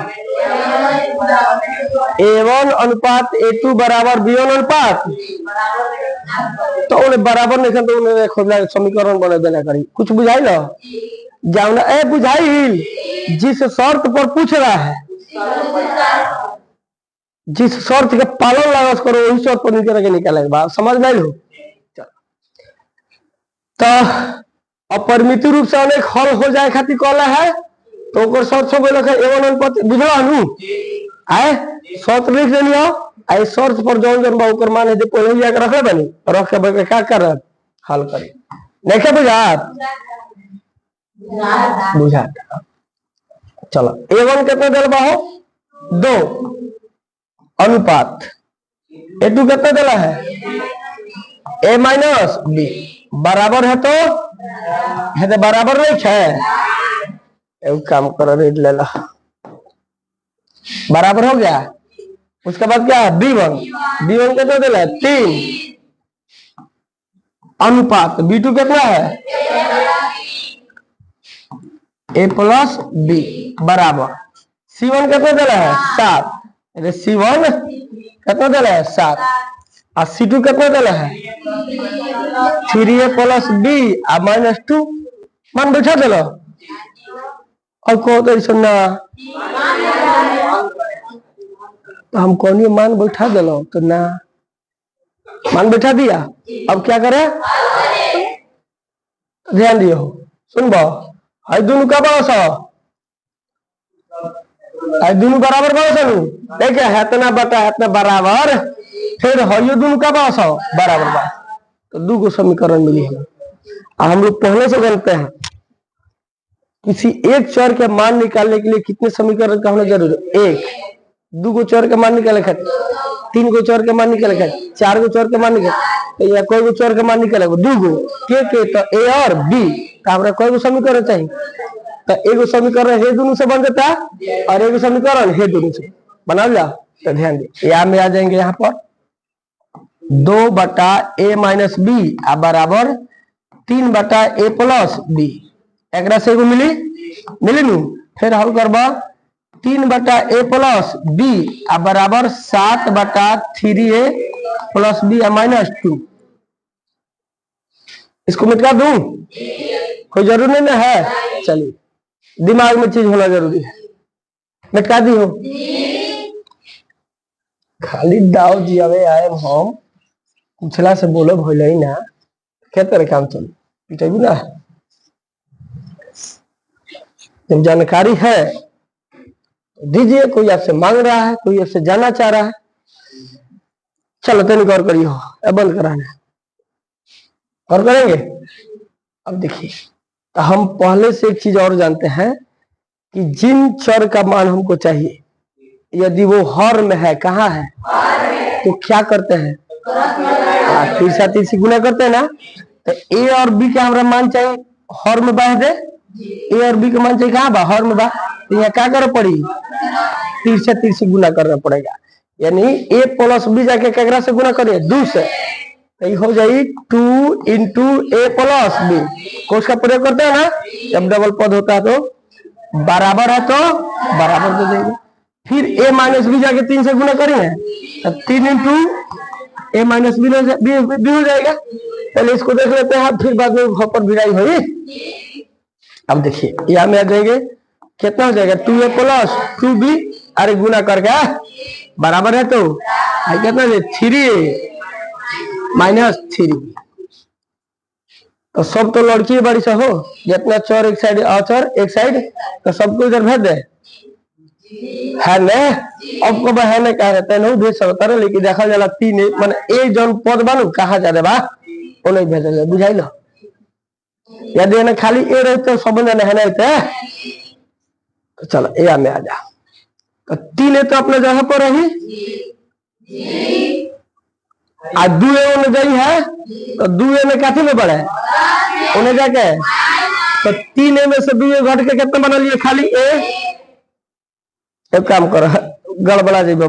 A1 अनुपात A2 बराबर B1 अनुपात, तो उन्हें बराबर नहीं तो उन्हें खुद समीकरण बना देना करी। कुछ बुझाई लो जावना ए बुझाई जिस शर्त पर पूछ रहा है, जिस शर्त के पालन लागत करो वही शर्त पर निकल के निकालेगा बात समझ में लो। तो अपरिमित रूप से अनेक हल हो जाए खातिर कहला है तो शर्त सब A1 अनुपात बुझला नु आए शर्त लिख देलियो आई शर्त पर जौन जौन बा ओकर मान है पहले जाके रखे बनी रख के क्या कर हल करे नहीं बुझा बुझा। चलो A1 कितना दिल बा हो 2 अनुपात A2 कितना दिला है A माइनस B बराबर है तो बराबर नहीं है। एक काम करो रेड ले ला बराबर हो गया। उसके बाद क्या है B1 कितना दिला है 3 अनुपात B2 कितना है A प्लस B बराबर C1 कितना दिला है 7 C1 कितना दिला है 7 और C2 कितना दिला है 3A प्लस B और माइनस 2 मान बैठा दिलो और को तो सुनना तो हम कौन ये मान बैठा दिलो तो ना मान बैठा दिया। अब क्या करे ध्यान दियो सुन बो हाई दोनों का बड़ा सा दोनों बराबर बड़ा सा देखे है इतना बटा है इतना बराबर फिर हयो दोनों का बड़ा सा बराबर बा तो दो को समीकरण मिली है। हम लोग पहले से जानते हैं किसी एक चर के मान निकालने के लिए कितने समीकरण का होना जरूरी है एक 2 को चर के मान निकाले खातिर 3 को चर के मान निकाले खातिर 4 को चर के मान निकाले या कोई को चर के मान निकाले 2 को के तो A और B तो हमरा कोई को समीकरण चाहिए तो एगो समीकरण हे दोनों से बन जाता है और एगो समीकरण हे दोनों से बना लिया। तो ध्यान दे या में आ जाएंगे यहाँ पर 2 बटा A माइनस B बराबर 3 बटा A प्लस B एक से एगो मिली नू फिर हल करबा 3 बटा A प्लस B बराबर 7 बटा 3A प्लस B माइनस 2 इसको मिटा दूं कोई जरूर नहीं ना है। चलिए दिमाग में चीज होना जरूरी है मिटा दी हो खाली दाव जी अवे आए हम पूछला से बोलो भइल ही ना क्या तरह काम चल पिटेबू ना जब जानकारी है दीजिए। कोई आपसे मांग रहा है कोई आपसे जानना चाह रहा है चलो तेन गौर करिए हो बंद कराना गौर करेंगे। अब देखिए तो हम पहले से एक चीज और जानते हैं कि जिन चर का मान हमको चाहिए यदि वो हर में है कहाँ है तो क्या करते हैं तीसरा गुना करते हैं ना। तो A और B का हमारा मान चाहिए हर में बाह दे A और B का मान चाहिए कहाँ बा हर में बा तो यहाँ क्या करना पड़ी तीसरा गुना करना पड़ेगा यानी A प्लस B जाके केकरा से गुना करिए 2 से तो हो जाए 2 इंटू A प्लस B को उसका प्रयोग करते हैं ना जब डबल पद होता है तो बराबर है तो बराबर दे देंगे फिर A माइनस B जाके 3 से गुना करेंगे तो 3 इंटू A माइनस B हो जाएगा। पहले इसको देख लेते हैं फिर बाद में पर भिड़ाई हुई। अब देखिए यहाँ में आ जाएंगे कितना हो जाएगा 2A प्लस 2B अरे गुना करके बराबर है तो कितना 3A माइनस 3B तो सब तो लड़की बड़ी सा हो जितना चौर एक साइड अचर एक साइड तो सबको इधर भेज दे है ने अब कब है ने कह रहते नहीं भेज सकता है लेकिन देखा जाला 3 माने एक जन पद बनू कहा जा बा वो नहीं भेजा जाए बुझाई लो यदि ना खाली ए रहते सब जन है नहीं तो चलो ए में आ जा तो 3 तो अपने जगह पर रही आ 2 में गई है तो 2 में काफी में बढ़े उन्हें जाके तो 3 में से 2 घट के कितना बना लिए खाली ए एक काम करो गड़बड़ा जाइए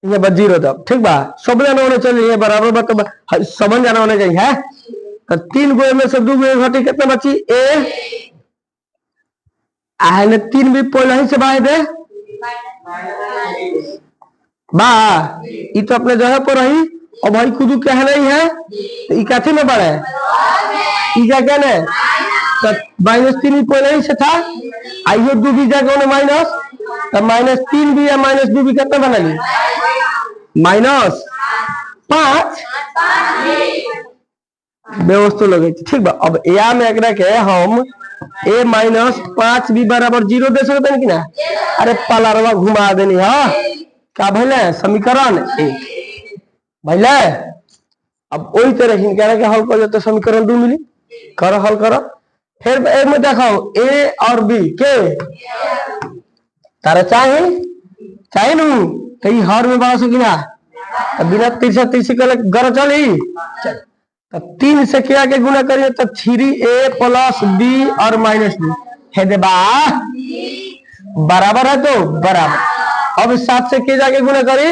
बस 0 तब ठीक बा सब जाना होने चाहिए बराबर बा समझ जाना होने चाहिए है तो 3 गो में से 2 गो घटी कितना बची ए आहने 3 भी पहले ही से बाहे दे बा ये तो अपने जगह पर रही और भाई खुद क्या नहीं है तो ये काफी में बढ़े क्या कहने तो -3 भी पहले ही से था आइए 2 भी जाके माइनस तो -3 भी या -2 भी कितना बना ली -5 व्यवस्था लगे ठीक बा। अब या में एकरा के हम A -5 भी बराबर 0 दे सकते हैं कि ना अरे पलारवा घुमा देनी हाँ क्या भले समीकरण 1 भले अब वही तरह हिंकारा के हल कर देते समीकरण 2 मिली करो हल करो। फिर एक में देखो ए और बी के तारा चाहे नू तो हर में बड़ा सकी ना तो बिना तीसरा तीसरी कर गर चली चल तो 3 से क्या के गुना करिए तो 3a प्लस बी और माइनस बी है दे बराबर है तो बराबर। अब 7 से के जाके गुना करी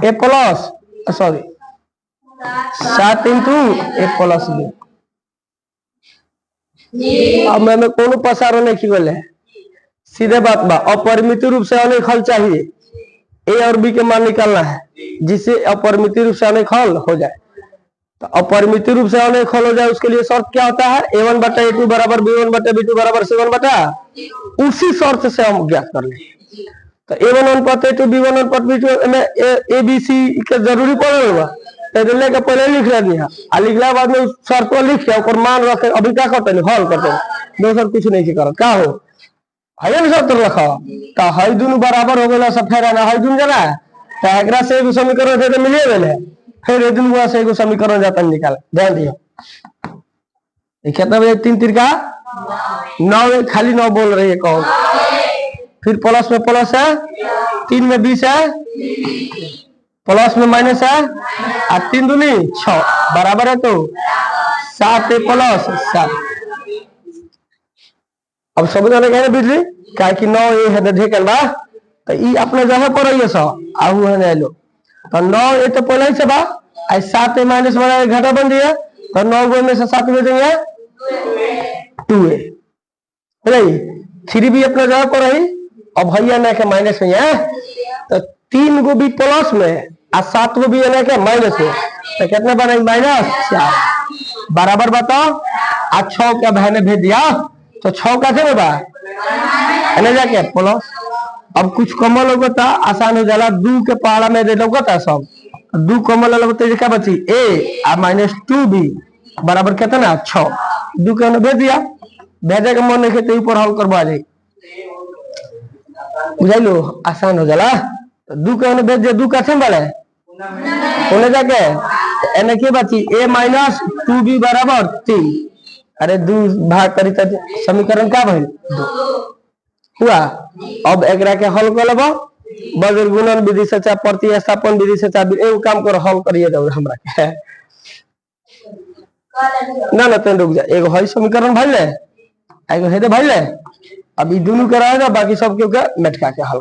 ए प्लस सॉरी 7 इंटू ए प्लस बी। अब मैं कोनो पसारो नहीं बोले सीधे बात बा अपरिमित रूप से अनेक हल चाहिए ए और बी के मान निकालना है जिससे अपरिमित रूप से अनेक हल हो जाए। तो अपरिमित रूप से अनेक हल हो जाए उसके लिए शर्त क्या होता है a1 बटा a2 बराबर b1 बटा b2 बराबर c1 बटा उसी शर्त से हम ज्ञात कर ले। तो a1 अनुपात a2 b1 अनुपात b2 में a b c के जरूरी पड़ेगा तो लेके पहले लिख दिया आ लिखला बाद में उस शर्त को लिख के और मान रखे अभी क्या करते हैं हल करते हैं दोसर कुछ नहीं करत का हो है ना शर्त रखा तो हई दोनों बराबर हो गया सब फेर ना हई दोनों जना तो एकरा से एगो समीकरण थे तो मिले गए फिर ए दोनों से एगो समीकरण जाता निकाल ध्यान दियो कितना बजे 3 तिरका 9 खाली 9 बोल रही है कौन फिर प्लस में प्लस है 3 में 20 है प्लस में माइनस है और 3 दूनी 6 बराबर है तो 7 प्लस 7। अब सब जाने कहे बिजली क्या कि 9 ये है ढेकल बा तो ई अपने जगह पर रहिए सो आहू है नहीं लो तो 9 ये तो पहले ही से बा 7 माइनस वाला घटा बन दिया तो 9 गो में से 7 में देंगे 2a नहीं 3 भी अपने जगह पर रही अब भैया ना के माइनस में है तो 3 गो भी प्लस में और 7 गो भी ना के माइनस में तो कितना बना -4 बराबर बताओ आ 6 क्या बहने भेज दिया तो 6 का थे बा जाके प्लस। अब कुछ कमल लगता आसान हो जाला 2 के पहाड़ा में दे लगता सब 2 कमल लगता क्या बची a और -2b बराबर कितना 6 2 के भेज दिया भेजे के मन नहीं ऊपर हल करवा जाए बुझाइलो आसान हो जाला तो 2 के भेज दिया 2 का थे वाले उन्हें जाके एने के बची a -2b बराबर 3 अरे 2 भाग करी तो समीकरण क्या भइल 2 हुआ। अब एकरा के हल कर लेबो बदल गुणन विधि से चाहे प्रतिस्थापन विधि से चाहे एगो काम कर हल करिए दो हमरा के ना तो रुक जा एगो हई समीकरण भइल है एगो हेदे भइल है अब ई दोनों के रहेगा बाकी सब के मेटका के हल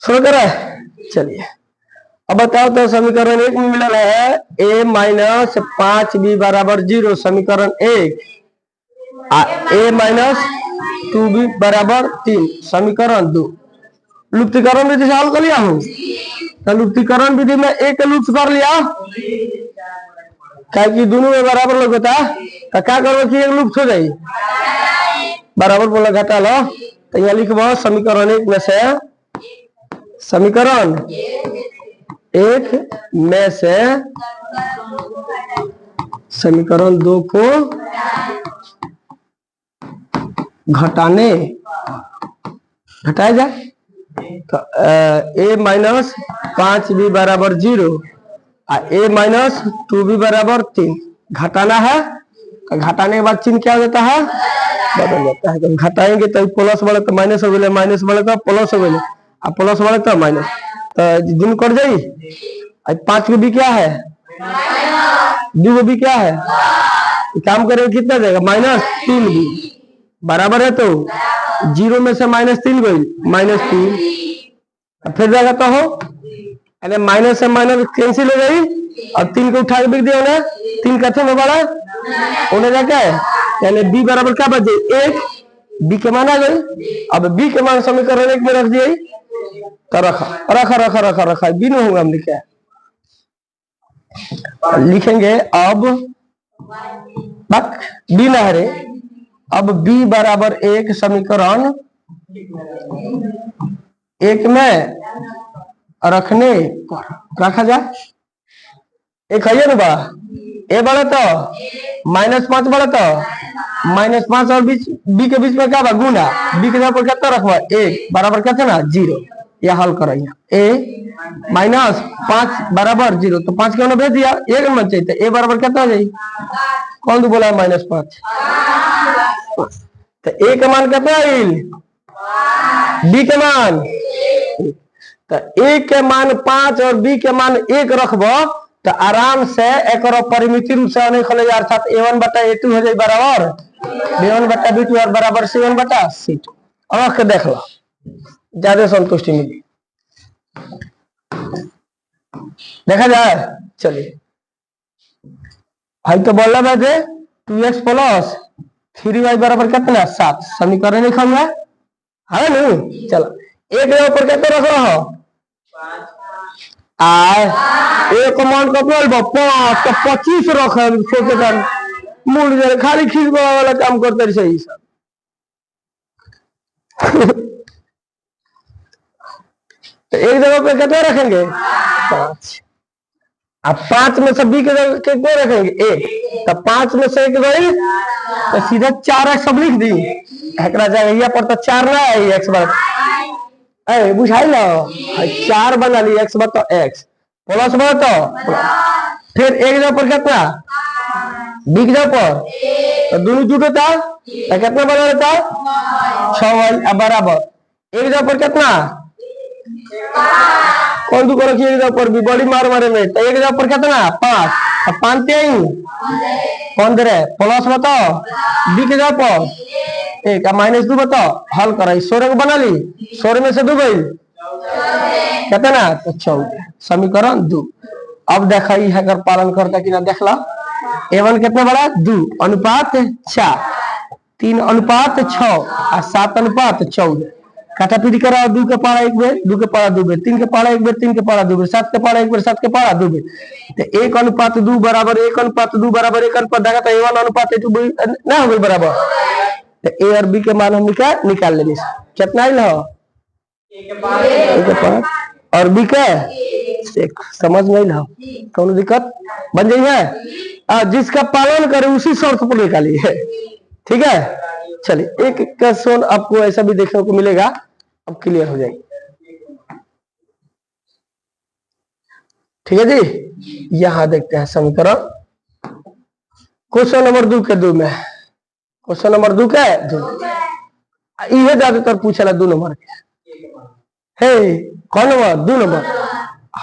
शुरू करें चलिए। अब बताओ तो समीकरण 1 में मिला है a - 5b बराबर 0 समीकरण 1 a - 2b बराबर 3 समीकरण 2 लुप्तीकरण विधि से हल कर लिया हूँ तो लुप्तीकरण विधि में एक लुप्त कर लिया क्या कि दोनों में बराबर लगता तो क्या करो कि एक लुप्त हो जाए बराबर बोला घटा लो तो यहाँ लिखो समीकरण 1 में से समीकरण 1 में से समीकरण 2 को घटाया जाए तो a - 5b बराबर 0 और a - 2b बराबर 3 घटाना है तो घटाने के बाद चिन्ह क्या हो जाता है बदल जाता है। जब घटाएंगे तो प्लस वाले तो माइनस हो गए माइनस वाले तो प्लस हो गए और प्लस वाले तो माइनस तो दिन कट जाई 5 को भी क्या है 2 को भी क्या है काम करेंगे कितना जाएगा -3b बराबर है तो 0 में से -3 गई -3 फिर जाएगा तो हो अरे माइनस से माइनस कैंसिल हो गई और 3 को उठा के बिक दिया उन्हें 3 कथे में बड़ा उन्हें जाके यानी b बराबर क्या बचे 1 b के मान आ गई। अब b के मान समीकरण 1 में रख दिए तो रखा b नहीं होगा हम लिखे लिखेंगे अब b ना है अब b बराबर 1 समीकरण 1 में रखने पर रखा जाए एक है ना बा ए बढ़े तो -5 बढ़े तो -5 और बी के बीच में क्या बा गुना, बी के जगह पर कितना रखवा 1 बराबर क्या था ना 0। यह हल करो ए -5 बराबर 0 तो 5 क्यों भेज दिया 1 मन चाहिए ए बराबर कितना हो जाए कौन तो बोला है -5 तो ए का मान कितना आइल बी के मान तो ए के मान 5 और बी के मान 1 रखबो तो आराम से एक परिमिति रूप से अर्थात a1 बटा a2 हो जाए बराबर b1 बटा b2 और बराबर c1 बटा c2। अब के देख लो ज्यादा संतुष्टि मिली देखा जाए। चलिए भाई तो बोल रहा है 2x प्लस 3y बराबर कितना 7 समीकरण लिखा हुआ है नहीं। चलो एक जगह पर कितना रख रहा हो एक मान कितना 5 तो 25 रख सोचे मूल जरा खाली खींच वाला काम करते रहे सही सब तो एक जगह पे कितना रखेंगे 5 अब 5 में से बी के जगह कितने रखेंगे 1 तो 5 में से 1 गई तो सीधा 4x सब लिख दी जगह पर तो 4 ना है x बार बुझाई लो 4 बना ली x बार तो x प्लस बार तो फिर एक जगह पर कितना बी के जगह पर तो दोनों जुट होता तो कितना बना रहता 6y बराबर एक जगह पर कितना कौन दू रखिए एक जगह पर भी बड़ी मार मारे में तो एक जगह पर कितना 5 तो 5 कौन दे रहे प्लस बताओ बी के जगह पर एक -2 बताओ हल करा 16 बना ली 16 में से 2 गई कितना तो 14 समीकरण 2। अब देखा है अगर पालन करता कि ना देख ला a1 कितना बड़ा 2 अनुपात 4 3 अनुपात 6 और 7 अनुपात 14 काटापीटी करा 2 के पारा 1 बेर 2 के पारा 2 बेर 3 के पारा 1 बेर 3 के पारा 2 बेर 7 के पारा 1 बेर 7 के पारा 2 बेर तो 1 अनुपात 2 बराबर 1 अनुपात 2 बराबर 1 अनुपात देखा तो a1 अनुपात a2 ना हो गई बराबर तो a और b के मान हम निकाल लेंगे कितना आइल हो a के पास और b के समझ में आइल हो कौन दिक्कत बन जाई है जिसका पालन करे उसी शर्त पर निकालिए ठीक है। चलिए एक क्वेश्चन आपको ऐसा भी देखने को मिलेगा अब क्लियर हो जाएगी ठीक है जी। यहां देखते हैं समीकरण क्वेश्चन नंबर 2 के 2 में क्वेश्चन नंबर 2 के 2 ये ज्यादातर पूछला 2 नंबर के हे कौन नंबर 2 नंबर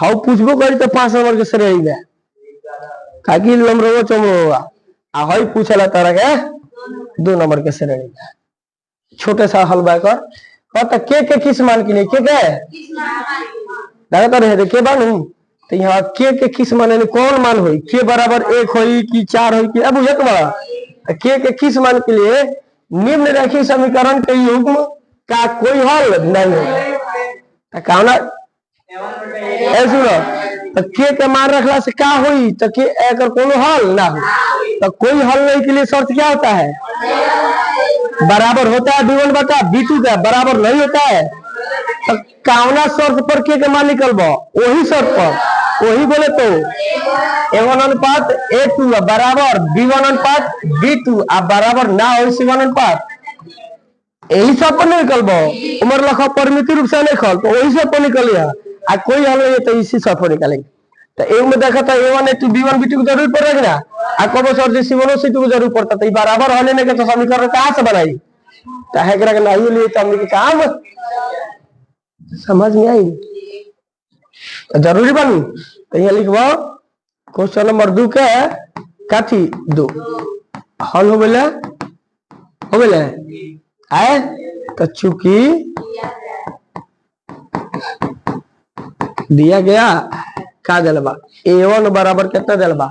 हाउ पूछबो करी तो 5 नंबर के सर रही है काकी लमरो चमरो आ हई पूछला तारा के 2 नंबर के सर छोटे सा हल बाकर कहता के किस मान के लिए के लगातार है के बानू तो यहाँ के किस मान कौन मान होई के बराबर 1 होई कि 4 होई कि अब बुझत बा के किस मान के लिए निम्न रेखीय समीकरण के युग्म का कोई हल नहीं है कहना तो के मान रखला से क्या हुई तो के एकर कोनो हल ना हो तो कोई हल नहीं के लिए शर्त क्या होता है बराबर होता है b1 बटा b2 का बराबर नहीं होता है तो कावना शर्त पर के मान निकलबो वही शर्त पर वही बोले तो a1 अनुपात a2 बराबर b1 अनुपात b2 बराबर ना हो c1 अनुपात यही सब पर निकलबो उम्र लखा परिमिति रूप से निकल तो वही सब पर निकलिए कोई हल नहीं तो इसी सब पर निकालेंगे तो एक में देखा था a1 a2 b1 b2 की जरूरत पड़ेगी ना कब सर जी c1 c2 की जरूरत पड़ता तो बराबर होने में तो समीकरण कहाँ से बनाई तो है कि नहीं लिए तो हमने काम समझ में आई तो जरूरी बनी तो यहाँ लिखवा क्वेश्चन नंबर 2 के काठी 2 हल हो गए आए तो चूंकि दिया गया का दिलबा a1 बराबर कितना दिलबा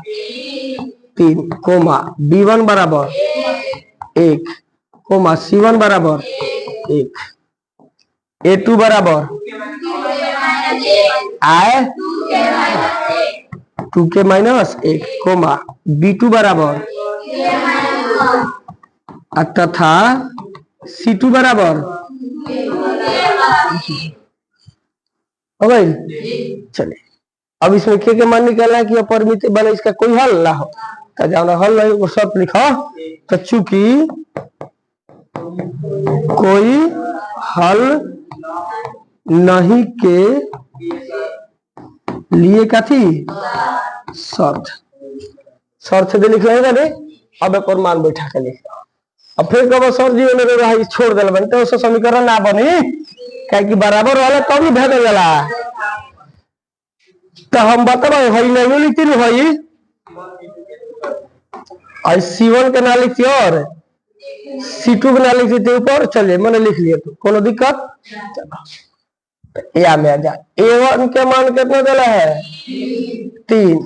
3 कोमा b1 बराबर 1 कोमा c1 बराबर 1 a2 बराबर आए 2k माइनस 1 कोमा b2 बराबर तथा c2 बराबर हो गई। चलिए अब इसमें के मान निकालना है कि अपरिमित बने इसका कोई हल ना हो तो जाना हल नहीं वो शर्त लिखो। तो चूंकि कोई हल नहीं के लिए क्या थी शर्त, शर्त दे लिख रहे। अब एक और मान बैठा के लिख, अब फिर कब सर जी ने छोड़ दिल बन तो समीकरण ना बनी क्या बराबर वाला कब भी भेद गला। तो हम बताओ हई नहीं लिखती हई C1 के ना लिखती और C2 के ना लिखती थी ऊपर। चलिए मैंने लिख लिया तो कोनो दिक्कत। या में आ जा A1 के मान कितना दिला है 3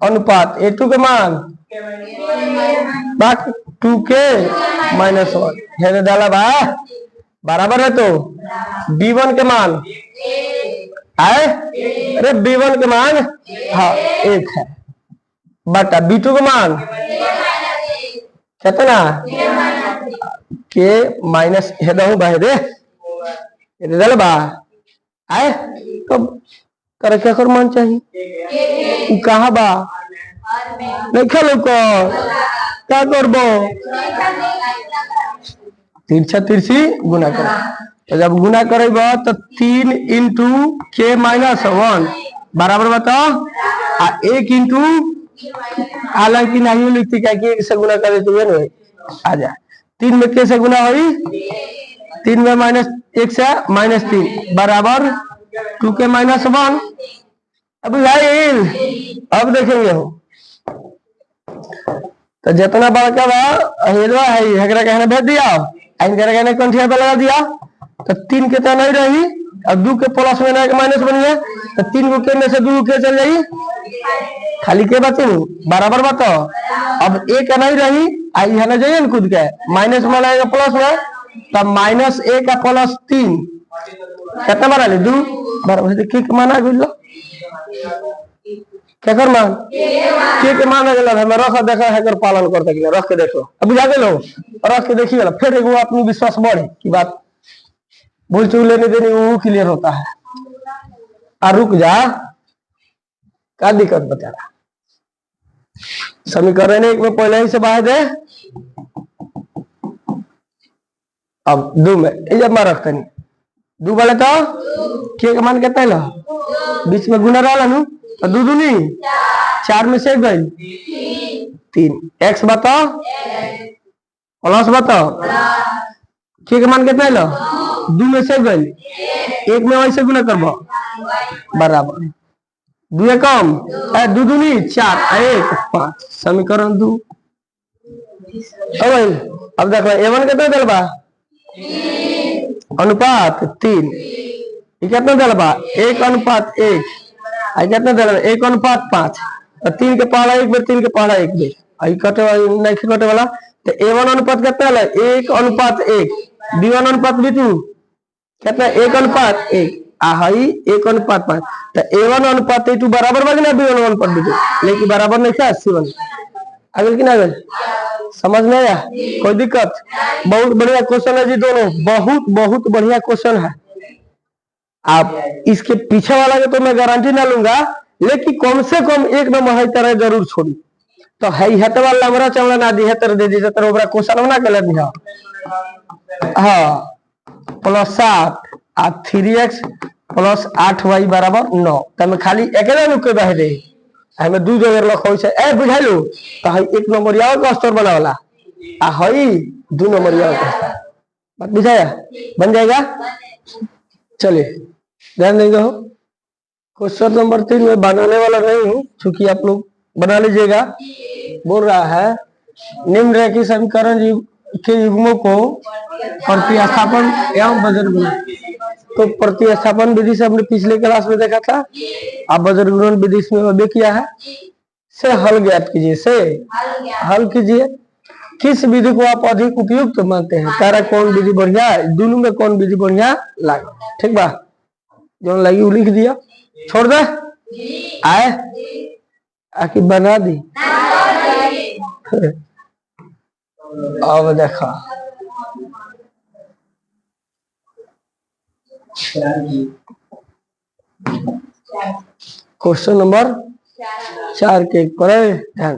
अनुपात A2 के मान बाकी 2 के -1 है डाला बा बराबर है। तो B1 के मान आए, अरे B1 के मान हाँ 1 है बटा B2 के मान कितना के माइनस हेदहू बहे दे दल बा आए। तो करे क्या कर मान चाहिए कहा बा नहीं खेलो को क्या करबो तिरछा तिरछी गुना कर। तो जब गुना करेब तो 3 इंटू के -1 बराबर बताओ 1 इंटू हालांकि नहीं लिखती क्या कि 1 से गुना कर देते आ जा 3 में के से गुना हुई 3 में -1 से -3 बराबर 2 के -1। अब भाई अब देखेंगे हो तो जितना बड़का बा हेदवा है हेकरा कहने भेज दिया आइन करे कहने कंठिया पे लगा दिया। तो 3 के तो नहीं रही अब 2 के प्लस में ना माइनस बन गया तो 3 को के में से 2 के चल जाई खाली के बचे बराबर बताओ। अब 1 नहीं रही आई है ना जाइए ना खुद के माइनस में लाएगा प्लस में तब -1 का +3 कितना बना ले 2 बराबर के माना गुल्लो क्या कर मान के मान है रख देखा है कर पालन करते कि रख के देखो अब बुझा गए रख के देखिए फिर एगो अपनी विश्वास बढ़े की बात भूल चूक लेने देने वो क्लियर होता है। और रुक जा क्या दिक्कत बता रहा समीकरण एक में पहले ही से बाहर दे। अब 2 में जब मैं रखते नहीं 2 वाले तो के मान कितना ला बीच में गुना रहा नु तो 2 दूनी 4 में से गई 3 x बताओ प्लस बताओ के मान कितना ला 2 में से गई 1 में वैसे गुना करबो बराबर 2 कम 2 दूनी 4 1 5 समीकरण 2। अब देख A1 कितना दिल बा अनुपात 3 कितना दिल बा 1 अनुपात 1 आई कितना दिल 1 अनुपात 5 तो 3 के पहाड़ा 1 बेर 3 के पहाड़ा 1 बेर आई कटे नहीं कटे वाला। तो A1 अनुपात कितना है 1 अनुपात 1 B1 अनुपात B2 कितना 1 अनुपात 1 आई 1 अनुपात 5 तो A1 अनुपात A2 बराबर बजना B1 अनुपात B2 लेकिन बराबर नहीं था C1 अगल कि ना अगल समझ में आया कोई दिक्कत। बहुत बढ़िया क्वेश्चन है जी दोनों बहुत बहुत बढ़िया क्वेश्चन है। आप इसके पीछे वाला के तो मैं गारंटी ना लूंगा लेकिन कम से कम 1 नंबर है तरह जरूर छोड़ी। तो है हतवा लमरा चमड़ा ना दी हतर दे दी तर ओकरा क्वेश्चन बना के ले दिया हां +7 आ 3x + 8y बराबर 9 तमे खाली अकेले नु के बह दे हमें 2 जगह लखो छै ए बुझाइलो तो है 1 नंबर याव का स्तर बनावला आ हई 2 नंबर याव का बात बुझाया बन जाएगा। चलिए ध्यान देंगे हो क्वेश्चन नंबर 3 में बनाने वाला नहीं हूं क्योंकि आप लोग बना लीजिएगा। बोल रहा है निम्न रेखीय समीकरण के युग्मों को प्रतिस्थापन एवं वजन गुणन। तो प्रतिस्थापन विधि से हमने पिछले क्लास में देखा था आप वजन गुणन विधि में अभी किया है से हल ज्ञात कीजिए से हल कीजिए। किस विधि को आप अधिक उपयुक्त मानते हैं तारा कौन विधि बढ़िया दोनों में कौन विधि बढ़िया लगा ठीक बा जो लगी वो लिख दिया छोड़ दे आए आखिर बना दी अब देखा क्वेश्चन नंबर 4 के पढ़े ध्यान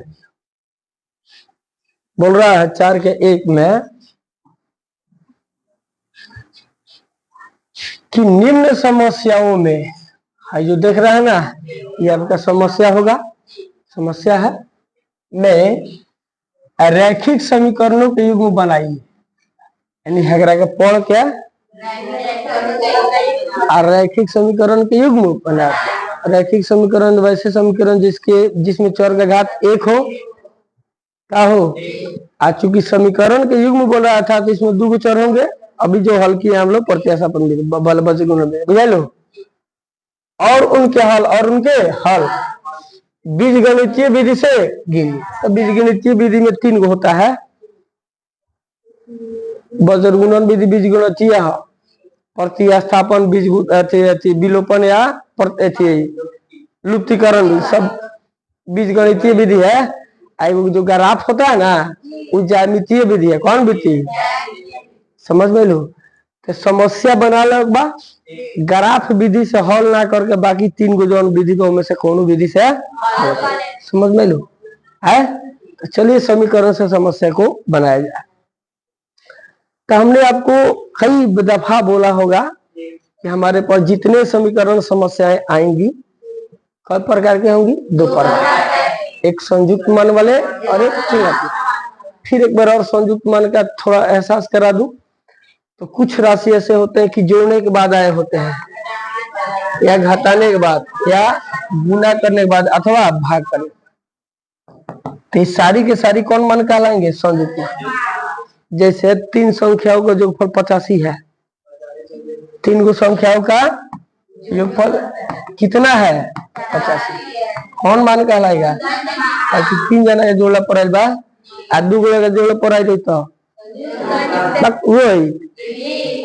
बोल रहा है 4 के 1 में कि निम्न समस्याओं में, जो देख रहा है ना, ये आपका समस्या होगा, समस्या है में रैखिक समीकरणों के युग्म बनाइए। यानी हेगरा के पढ़ क्या रैखिक समीकरण के युग्म बना। रैखिक समीकरण वैसे समीकरण जिसमें चर का घात 1 हो, क्या हो, आज चूंकि समीकरण के युग्म बोल रहा था तो इसमें 2 चर होंगे। अभी जो हल किए हम लोग प्रत्याशापन बल बच गुण बुझा लो, और उनके हल बीज गणितीय विधि से गिनी। तो बीज गणितीय विधि में 3 गो होता है, वज्र गुणन विधि बीज गणितीय, प्रतिस्थापन बीज विलोपन या लुप्तीकरण सब बीज गणितीय विधि है। जो ग्राफ होता है ना, वो ज्यामितीय विधि है। कौन विधि समझ में लो। तो समस्या बना लो एक बार, ग्राफ विधि से हल ना करके बाकी 3 गो जो विधि को में से कौन विधि से समझ में लो है। तो चलिए समीकरण से समस्या को बनाया जाए। तो हमने आपको कई दफा बोला होगा कि हमारे पास जितने समीकरण समस्याएं आएंगी कई प्रकार के होंगी, 2 प्रकार, एक संयुक्त मान वाले और एक चुंगात्मक। फिर एक बार और संयुक्त मान का थोड़ा एहसास करा दूं तो कुछ राशि ऐसे होते हैं कि जोड़ने के बाद आए होते हैं, या घटाने के बाद, या गुना करने के बाद, अथवा भाग करने। तो सारी के सारी कौन मान कहलाएंगे, संयुक्त मान। जैसे 3 संख्याओं का योगफल 85 है, 3 गो संख्याओं का योगफल कितना है, 85। कौन मान कहलाएगा, 3 जना के जोड़ा पड़ेल बा, 2 गोला के जोड़ा पड़ा तो वही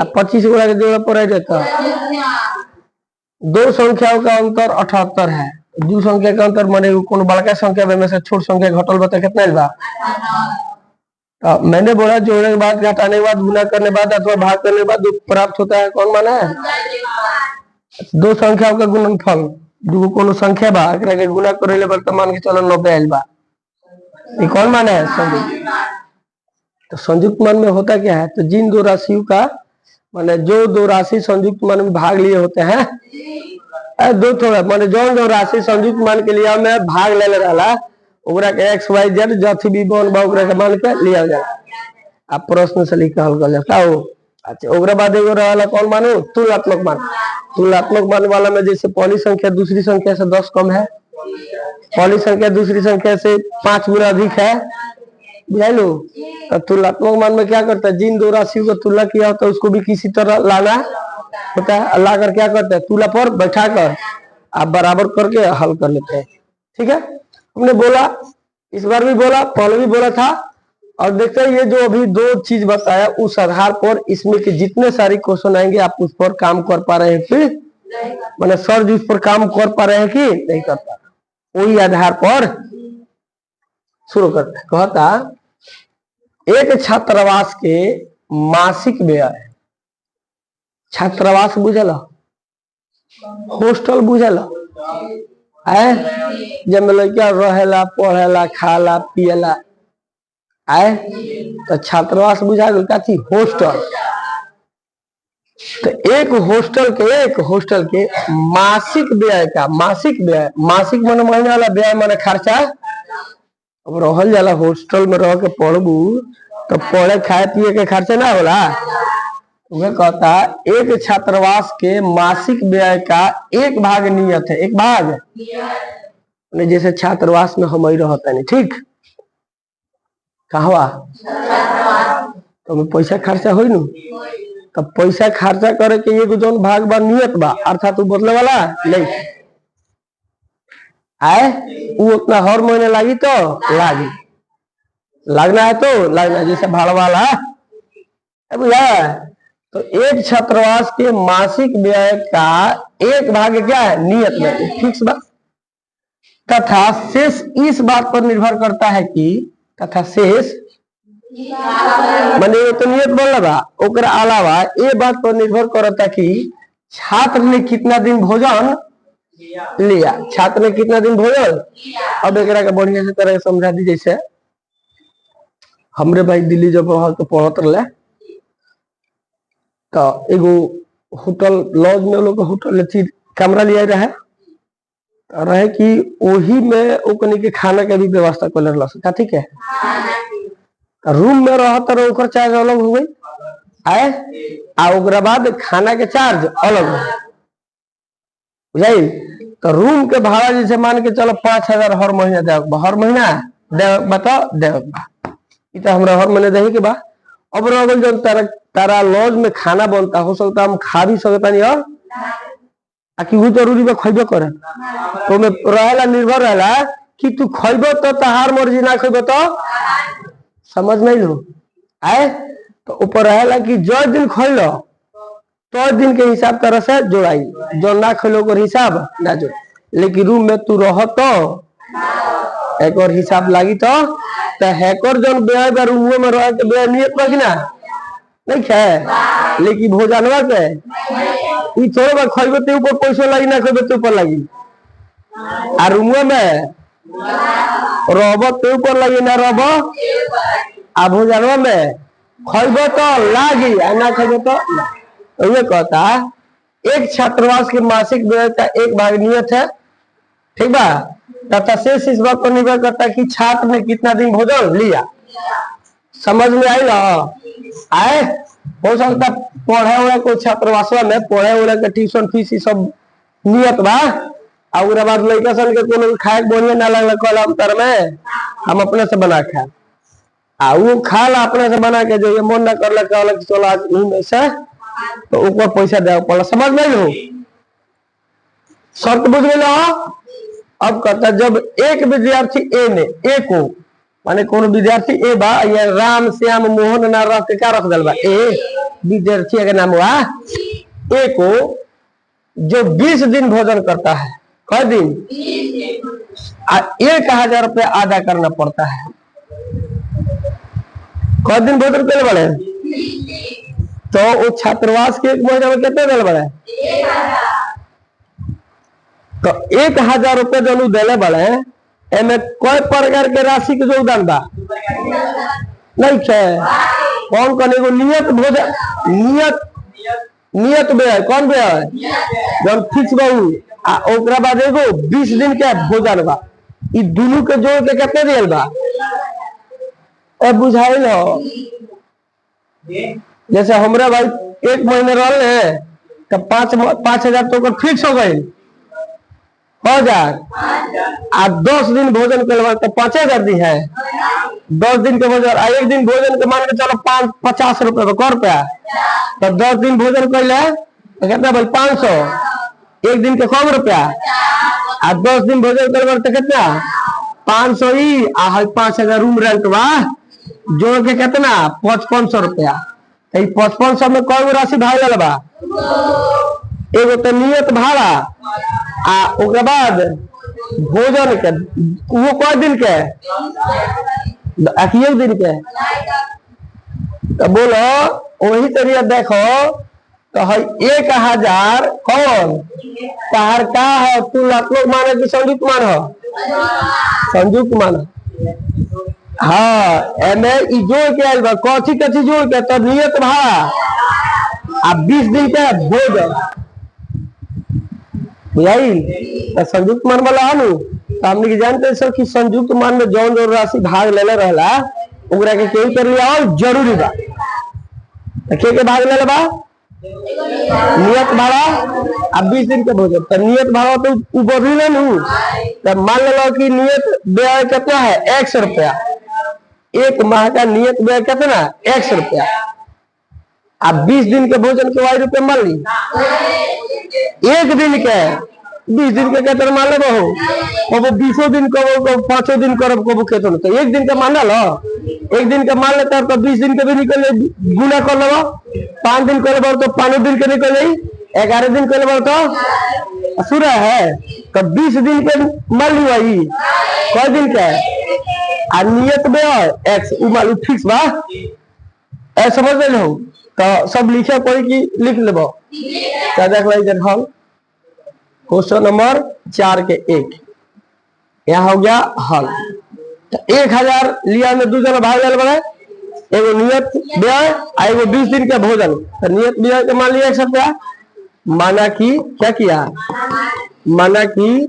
25 गोला के जोड़ा पड़ा देता। 2 संख्याओं का अंतर 78 है। 2 संख्या का अंतर माने कौन बड़का संख्या में से छोट संख्या घटल बता कितना बा। मैंने बोला जोड़ने के बाद, घटाने के बाद, गुना करने के बाद अथवा भाग करने के बाद प्राप्त होता है। कौन माना है, 2 संख्याओं का गुणनफल। 2 कोनो संख्या बा के गुना करे तो मान के चलो 90 आइल बा। ये कौन माना है, संयुक्त। तो संयुक्त मान में होता क्या है, तो जिन 2 राशियों का माने जो 2 राशि संयुक्त मान में भाग लिए होते हैं, दो थोड़ा माने जो राशि संयुक्त मान के लिए मैं भाग ले रहा ओकरा के एक्स वाई जेड जथी भी बन बा ओकरा के मान के लिया जाला। आप प्रश्न से लिख के हल कर लेता हो। अच्छा, ओकरा बाद एगो रहला कौन मानो, तुलनात्मक मान। तुलनात्मक मान वाला में जैसे पहली संख्या दूसरी संख्या से 10 कम है, पहली संख्या दूसरी संख्या से 5 गुना अधिक है, बुझा लो। तो तुलनात्मक मान में क्या करता है, जिन 2 राशियों का तुलना किया होता है उसको भी किसी तरह लाना होता है। ला कर क्या करते हैं, तुला पर बैठा कर आप बराबर करके हल कर लेते हैं। ठीक है, हमने बोला, इस बार भी बोला, पहले भी बोला था। और देखते हैं ये जो अभी 2 चीज बताया उस आधार पर इसमें के जितने सारे क्वेश्चन आएंगे आप उस पर काम कर पा रहे हैं कि मैंने सर जी उस पर काम कर पा रहे हैं कि नहीं कर पा रहे, वही आधार पर शुरू करते हैं। कहता एक छात्रावास के मासिक व्यय, छात्रावास बुझल, हॉस्टल बुझल है, जब लड़का रहेला, पढ़ेला, खाला, पियला आए, तो छात्रावास बुझा गया क्या थी, हॉस्टल। तो एक हॉस्टल के मासिक व्यय का, मासिक माने महीने वाला व्यय माने खर्चा। अब रहल जाला हॉस्टल में रह के पढ़बू तो पढ़े खाए पिए के खर्चा ना होला। वह कहता एक छात्रावास के मासिक व्यय का 1 भाग नियत है, 1 भाग जैसे छात्रावास में हम रहता नहीं, ठीक कहवा तो पैसा खर्चा हो नु, तो पैसा खर्चा करे के एगो जौन भाग बा नियत बा, अर्थात वो बदले वाला नहीं आए, वो उतना हर महीने लागी तो लागी, लगना है तो लगना, जैसे भाड़ा वाला बुझा। तो एक छात्रावास के मासिक व्यय का 1 भाग क्या है, नियत में फिक्स बात, तथा शेष इस बात पर निर्भर करता है कि, तथा शेष माने तो नियत बोल रहा, ओकरा अलावा ये बात पर निर्भर करता कि छात्र ने कितना दिन भोजन लिया, छात्र ने कितना दिन भोजन। अब एक बढ़िया से तरह समझा दी, जैसे हमरे भाई दिल्ली जब तो पढ़त रहे तो एगो होटल लॉज में लोग होटल अथी कमरा लिया रहे कि वही में ओकनी के खाना के भी व्यवस्था कर रहा ठीक है। रूम में रहत रहे ओकर चार्ज अलग हो गई आए आ ओकरा बाद खाना के चार्ज अलग हो बुझाई। तो रूम के भाड़ा जैसे मान के चलो 5,000 हर महीना दे हर महीना दे बताओ दे हमरा हर महीने दे के बा। अब रह गल जब तारा लॉज में खाना बनता हो सकता हम खा भी सकता नहीं और आकि वो जरूरी बा खइबे करे तो में रहेला निर्भर रहेला कि तू खइबो तो तहार मर्जी ना खइबो तो समझ नहीं लो आए। तो ऊपर रहेला कि जो दिन खइलो तो दिन के हिसाब तरह से जोड़ाई जो ना खइलो कर हिसाब ना जोड़। लेकिन रूम में तू रह तो एक और हिसाब लागी तो हैकर जन बेय बा रूम में रह के बेय नियत बा कि ना नहीं है। लेकिन भोजनवा के ई छोड़ बा खइबे ते ऊपर पैसा लागी ना खइबे ते ऊपर लागी आ रूम में रहबो ते ऊपर लागी ना रहबो आ भोजनवा में खइबो तो लागी आ ना खइबो तो ये कहता एक छात्रावास के मासिक व्यय का एक भाग नियत है ठीक बा तथा शेष इस बात पर निर्भर करता है कि छात्र ने कितना दिन भोजन लिया। समझ में आई ना आए हो सकता पढ़े वाले को छात्रावास में पढ़े वाले के ट्यूशन फीस सब नियत बा और बाद लड़का सन के कोनो खाए बढ़िया ना लगल कल हम तर में हम अपने से बना खाए आ वो खा ला अपने से बना के जो ये मन ना कर कहला कि चलो आज नहीं में से तो ऊपर पैसा दे पड़ा। समझ नहीं हो शर्त बुझ गए। अब कहता जब एक विद्यार्थी ए ने ए को माने कोनो विद्यार्थी ए बा या राम श्याम मोहन ना रख के क्या रख दल बा ए विद्यार्थी का नाम हुआ ए को जो 20 दिन भोजन करता है क दिन 1,000 रुपया अदा करना पड़ता है। क दिन भोजन करे बड़े तो वो छात्रावास के एक महीना में कितने दिल बड़े तो 1,000 रुपये जो दिले बड़े एमे कोई प्रकार के राशि के योगदान बा नहीं है। कौन कौन एगो नियत भोजन नियत व्यय कौन व्यय जब फिक्स बहु आ ओकरा बाद एगो 20 दिन के भोजन बा ई दोनों के जोड़ के कितने दियल बा ए बुझाइल हो। जैसे हमरा भाई एक महीने रहले तो 5,000 तो फिक्स हो गई 5,000 आ 10 दिन भोजन के तो 5,000 दी है 10 दिन के भोजन आ एक दिन भोजन के मान के चलो 50 रुपए का रुपया तो 10 दिन भोजन कर ले तो कितना भाई 500 एक दिन के कम रुपया आ 10 दिन भोजन कर तो कितना 500 ही आ 5,000 रूम रेंट बा जोड़ के कितना 5,500 रुपया। 5,500 में कई राशि भाग बा एगो तो नियत भाड़ा आ ओकरा बाद भोजन के वो कई दिन के एक दिन के तो बोलो वही तरीका देखो तो है 1,000 कौन तार का है तू लोग माने कि संयुक्त मान हो संयुक्त मान हाँ एमे जोड़ के आयल बा कथी कथी जोड़ के तो नियत भाड़ा आ 20 दिन के भोजन बुझाई तो संयुक्त मान वाला है तो हमने जानते सर कि संयुक्त मान में जौन जौन राशि भाग लेले रहला ओकरा के केहू कर लिया और जरूरी बा तो के भाग लेले बा नियत भाड़ा अब 20 दिन के भोजन तो नियत भाड़ा तो ऊपर भी नहीं तो मान लो कि नियत व्यय कितना है 100 रुपया एक माह का नियत व्यय कितना 100 रुपया अब 20 दिन के भोजन के वाई रुपये मान ली एक दिन के 20 दिन के कितना मान लो कबो 20 दिन कबो 5 दिन करब कबो केतन तो एक दिन का मान लो एक दिन का मान लेता तो 20 दिन के भी निकल गुना कर लो 5 दिन कर तो 5 दिन के निकल जाई 11 दिन कर तो सुरा है तो 20 दिन के मान ली वही कई दिन के आ नियत में एक्स मालूम फिक्स बा ए समझ ले हो तो सब लिखे पड़ी कि लिख लेबो तो देख लो इधर हल क्वेश्चन नंबर 4 के 1 यहाँ हो गया हल तो 1,000 लिया में 2 जना भाग ले बड़े एगो नियत व्यय और एगो 20 दिन का भोजन। तो नियत व्यय के मान लिया 100 रुपया, माना कि क्या किया, माना कि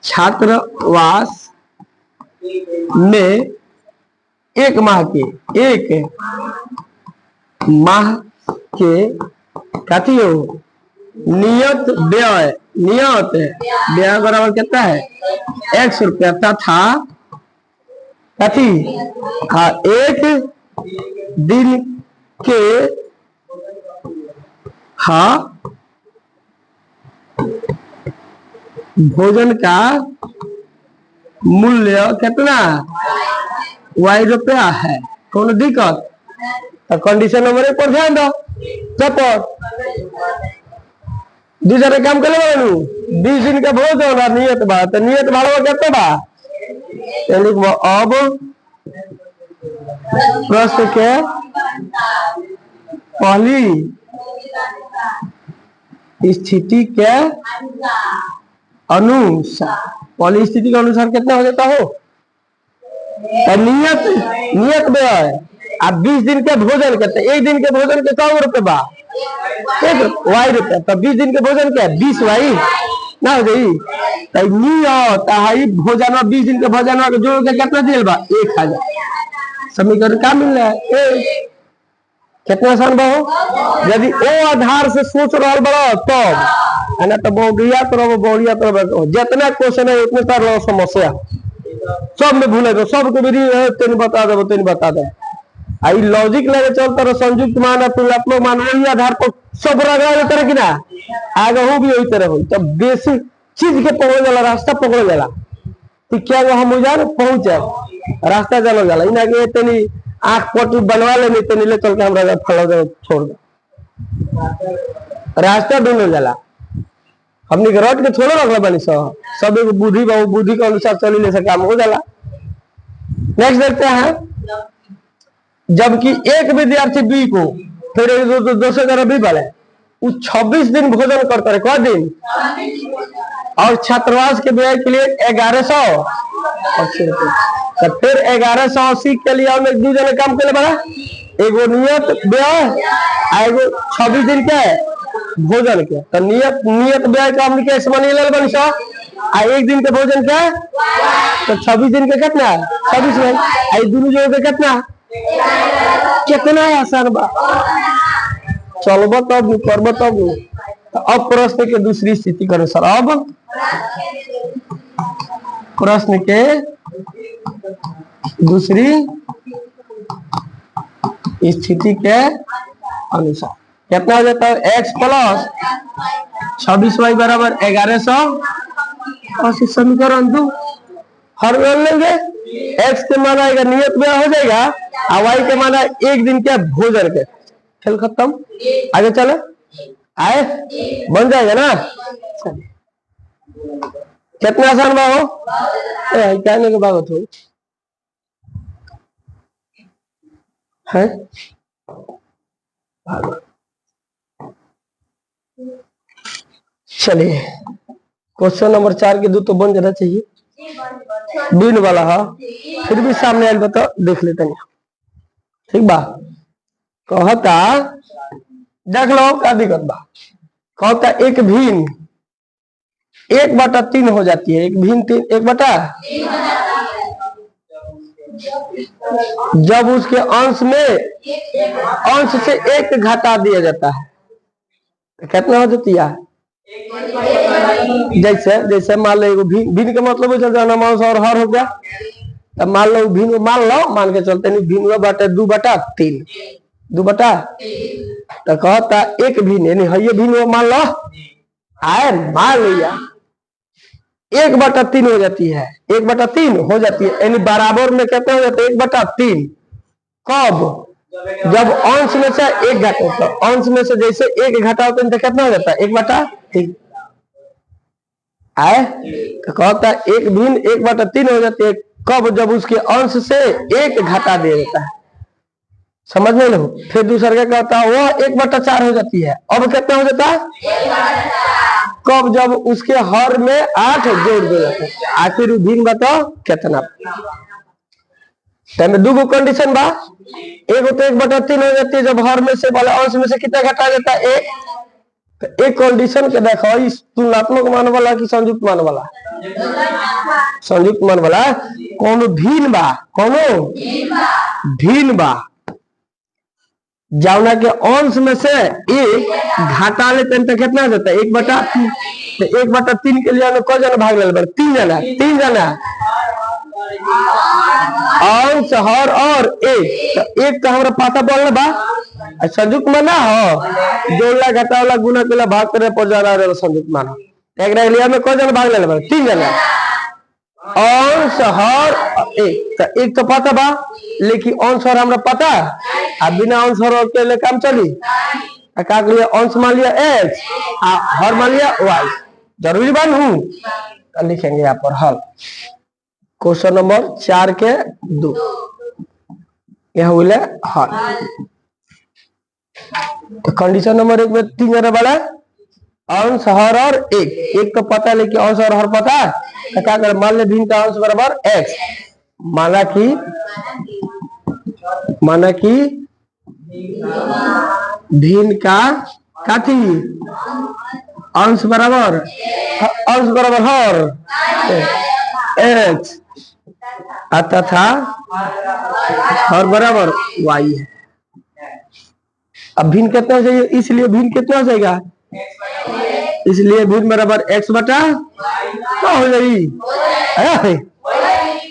छात्रावास में एक माह के कथी हो नियत व्यय, नियत व्यय बराबर कितना है 100 रुपया तथा कथी एक दिन के भोजन का मूल्य कितना y रुपया है। कौन दिक्कत, तो कंडीशन नंबर 1 पर ध्यान दो। चपर दूसरे काम कर 20 दिन का भोजन और नियत बा, तो नियत भाड़ा कितना बा, अब प्रश्न के पहली स्थिति के अनुसार, पहली स्थिति के अनुसार कितना हो जाता हो, तो नियत व्यय आप 20 दिन के भोजन करते, एक दिन के भोजन के 100 रुपये बा, y रुपया, तो 20 दिन के भोजन क्या 20 y ना हो जाई, तो नियत भोजन 20 दिन के भोजन के जोड़ के कितना दिल बा 1000। समीकरण क्या मिल रहा है, कितना आसान बा हो। यदि ओ आधार से सोच रहा बड़ा तब है ना, तो बहुड़िया तरह जितना क्वेश्चन है उतने कर लो समस्या सब में भूले तो सबको विधि तेन बता दे। आई लॉजिक लगे चलता रहो, संयुक्त मान तुलनात्मक मान वही आधार पर सब रगड़ा तरह की ना आगे हो भी वही तरह हो, तब बेसिक चीज के पकड़ जाला, रास्ता पकड़ जाला, तो क्या हम जान पहुंच जाए रास्ता चलो जाला इना के तेनी आंख पट्टी बनवा ले तेनी ले चल के हमरा फलो दे छोड़ दे, रास्ता दोनों जाला। हमनी के रट के छोड़ो रखला बनी सब एक बुद्धि बा, बुद्धि के अनुसार चली ले से काम हो जाला। नेक्स्ट देखते हैं, जबकि एक विद्यार्थी बी को फिर दूसरे तरफ बी वाले 26 दिन भोजन करता है, क दिन और छात्रावास के व्यय के लिए 1180 रुपये, तो फिर 1180 के लिए हम एक दूसरे काम के लिए बड़ा एगो नियत व्यय एगो 26 दिन के भोजन के, तो नियत व्यय का हमने कैसे मानी ले बनी सा आ एक दिन के भोजन के, तो 26 दिन के कितना 26 में आई दोनों जोड़ के कितना आसान बा, चलबो तब करबो तब। तो अब प्रश्न के दूसरी स्थिति के अनुसार, अब प्रश्न के दूसरी स्थिति के अनुसार कितना हो जाता है x प्लस 26y बराबर 1180। समीकरण 2 हर लेंगे, x के माना आएगा नियत व्यय हो जाएगा और y के माना एक दिन के भोजन के, खेल खत्म। आगे चले आए बन जाएगा ना, कितना आसान बा हो कहने के बात हो है। चलिए क्वेश्चन नंबर 4 के 2 तो बन जाना चाहिए, बिन वाला है फिर भी सामने आयल बताओ देख लेते हैं, ठीक बा। कहता देख लो क्या दिक्कत बा, कहता एक भिन्न 1/3 हो जाती है, एक भिन्न 1/3 जब उसके अंश से 1 घटा दिया जाता है, तो कितना हो जाती है, जैसे मान लो भिन्न का मतलब अंश और हर हो गया, तब मान लो भिन्न मान के चलते नहीं भिन्न 2/3 तो कहता एक भिन्न यानी है भिन्न मान लो आए मान लिया 1/3 हो जाती है, 1/3 हो जाती है यानी बराबर में कितना हो जाता है 1/3। कब जब अंश में से 1 घटा, तो अंश में से जैसे 1 घटा होता है तो कितना हो जाता है 1/3 आए, तो कहता एक भिन्न 1/3 हो जाती है कब जब उसके अंश से 1 घटा दिया जाता है, समझ में लो। फिर दूसरा क्या कहता है वो 1/4 हो जाती है, अब कितना हो जाता है कब जब उसके हर में 8 जोड़ दिया जाता है। आखिर भिन्न बताओ कितना, में दो कंडीशन बा। एक तो 1/3 हो जाती है जब हर में से वाला अंश में से कितना घटा जाता है, 1। तो एक कंडीशन के देखो तुलनात्मक मान वाला कि संयुक्त मान वाला, संयुक्त मान वाला कोनो भिन्न बा, कोनो भिन्न बा जावना के अंश में से एक घटा लेते हैं तो कितना देता है, 1/3। तो 1/3 के लिए हमें कौ जना भाग ले, 3 जना, 3 जना अंश हर और एक। तो एक तो हमारा पता बोलना बा संयुक्त मान हो, जोड़ला घटावला गुना केला भाग करे पर जा रहा है संयुक्त मान। एक लिए हमें कौ जना भाग ले, 3 जना अंश हर एक। तो एक तो पता बा, लेकिन अंश हर हमरा पता, अब बिना अंश हर के लिए काम चली। का लिया अंश मान लिया x, हर मान लिया y, जरूरी बात हूं। तो लिखेंगे यहाँ पर हल क्वेश्चन नंबर 4 के 2, यह हुआ हल। तो कंडीशन नंबर 1 में 3 जना वाला अंश हर और एक तो पता है, लेकिन अंश और हर पता है। तो क्या कर मान ले भिन्न का अंश बराबर x, माना कि भिन्न का काथी अंश बराबर हर x तथा हर बराबर y है। अब भिन्न कितना हो जाएगा, इसलिए भिन्न कितना हो जाएगा, इसलिए भिन्न बराबर x बटा क्या हो जाएगी।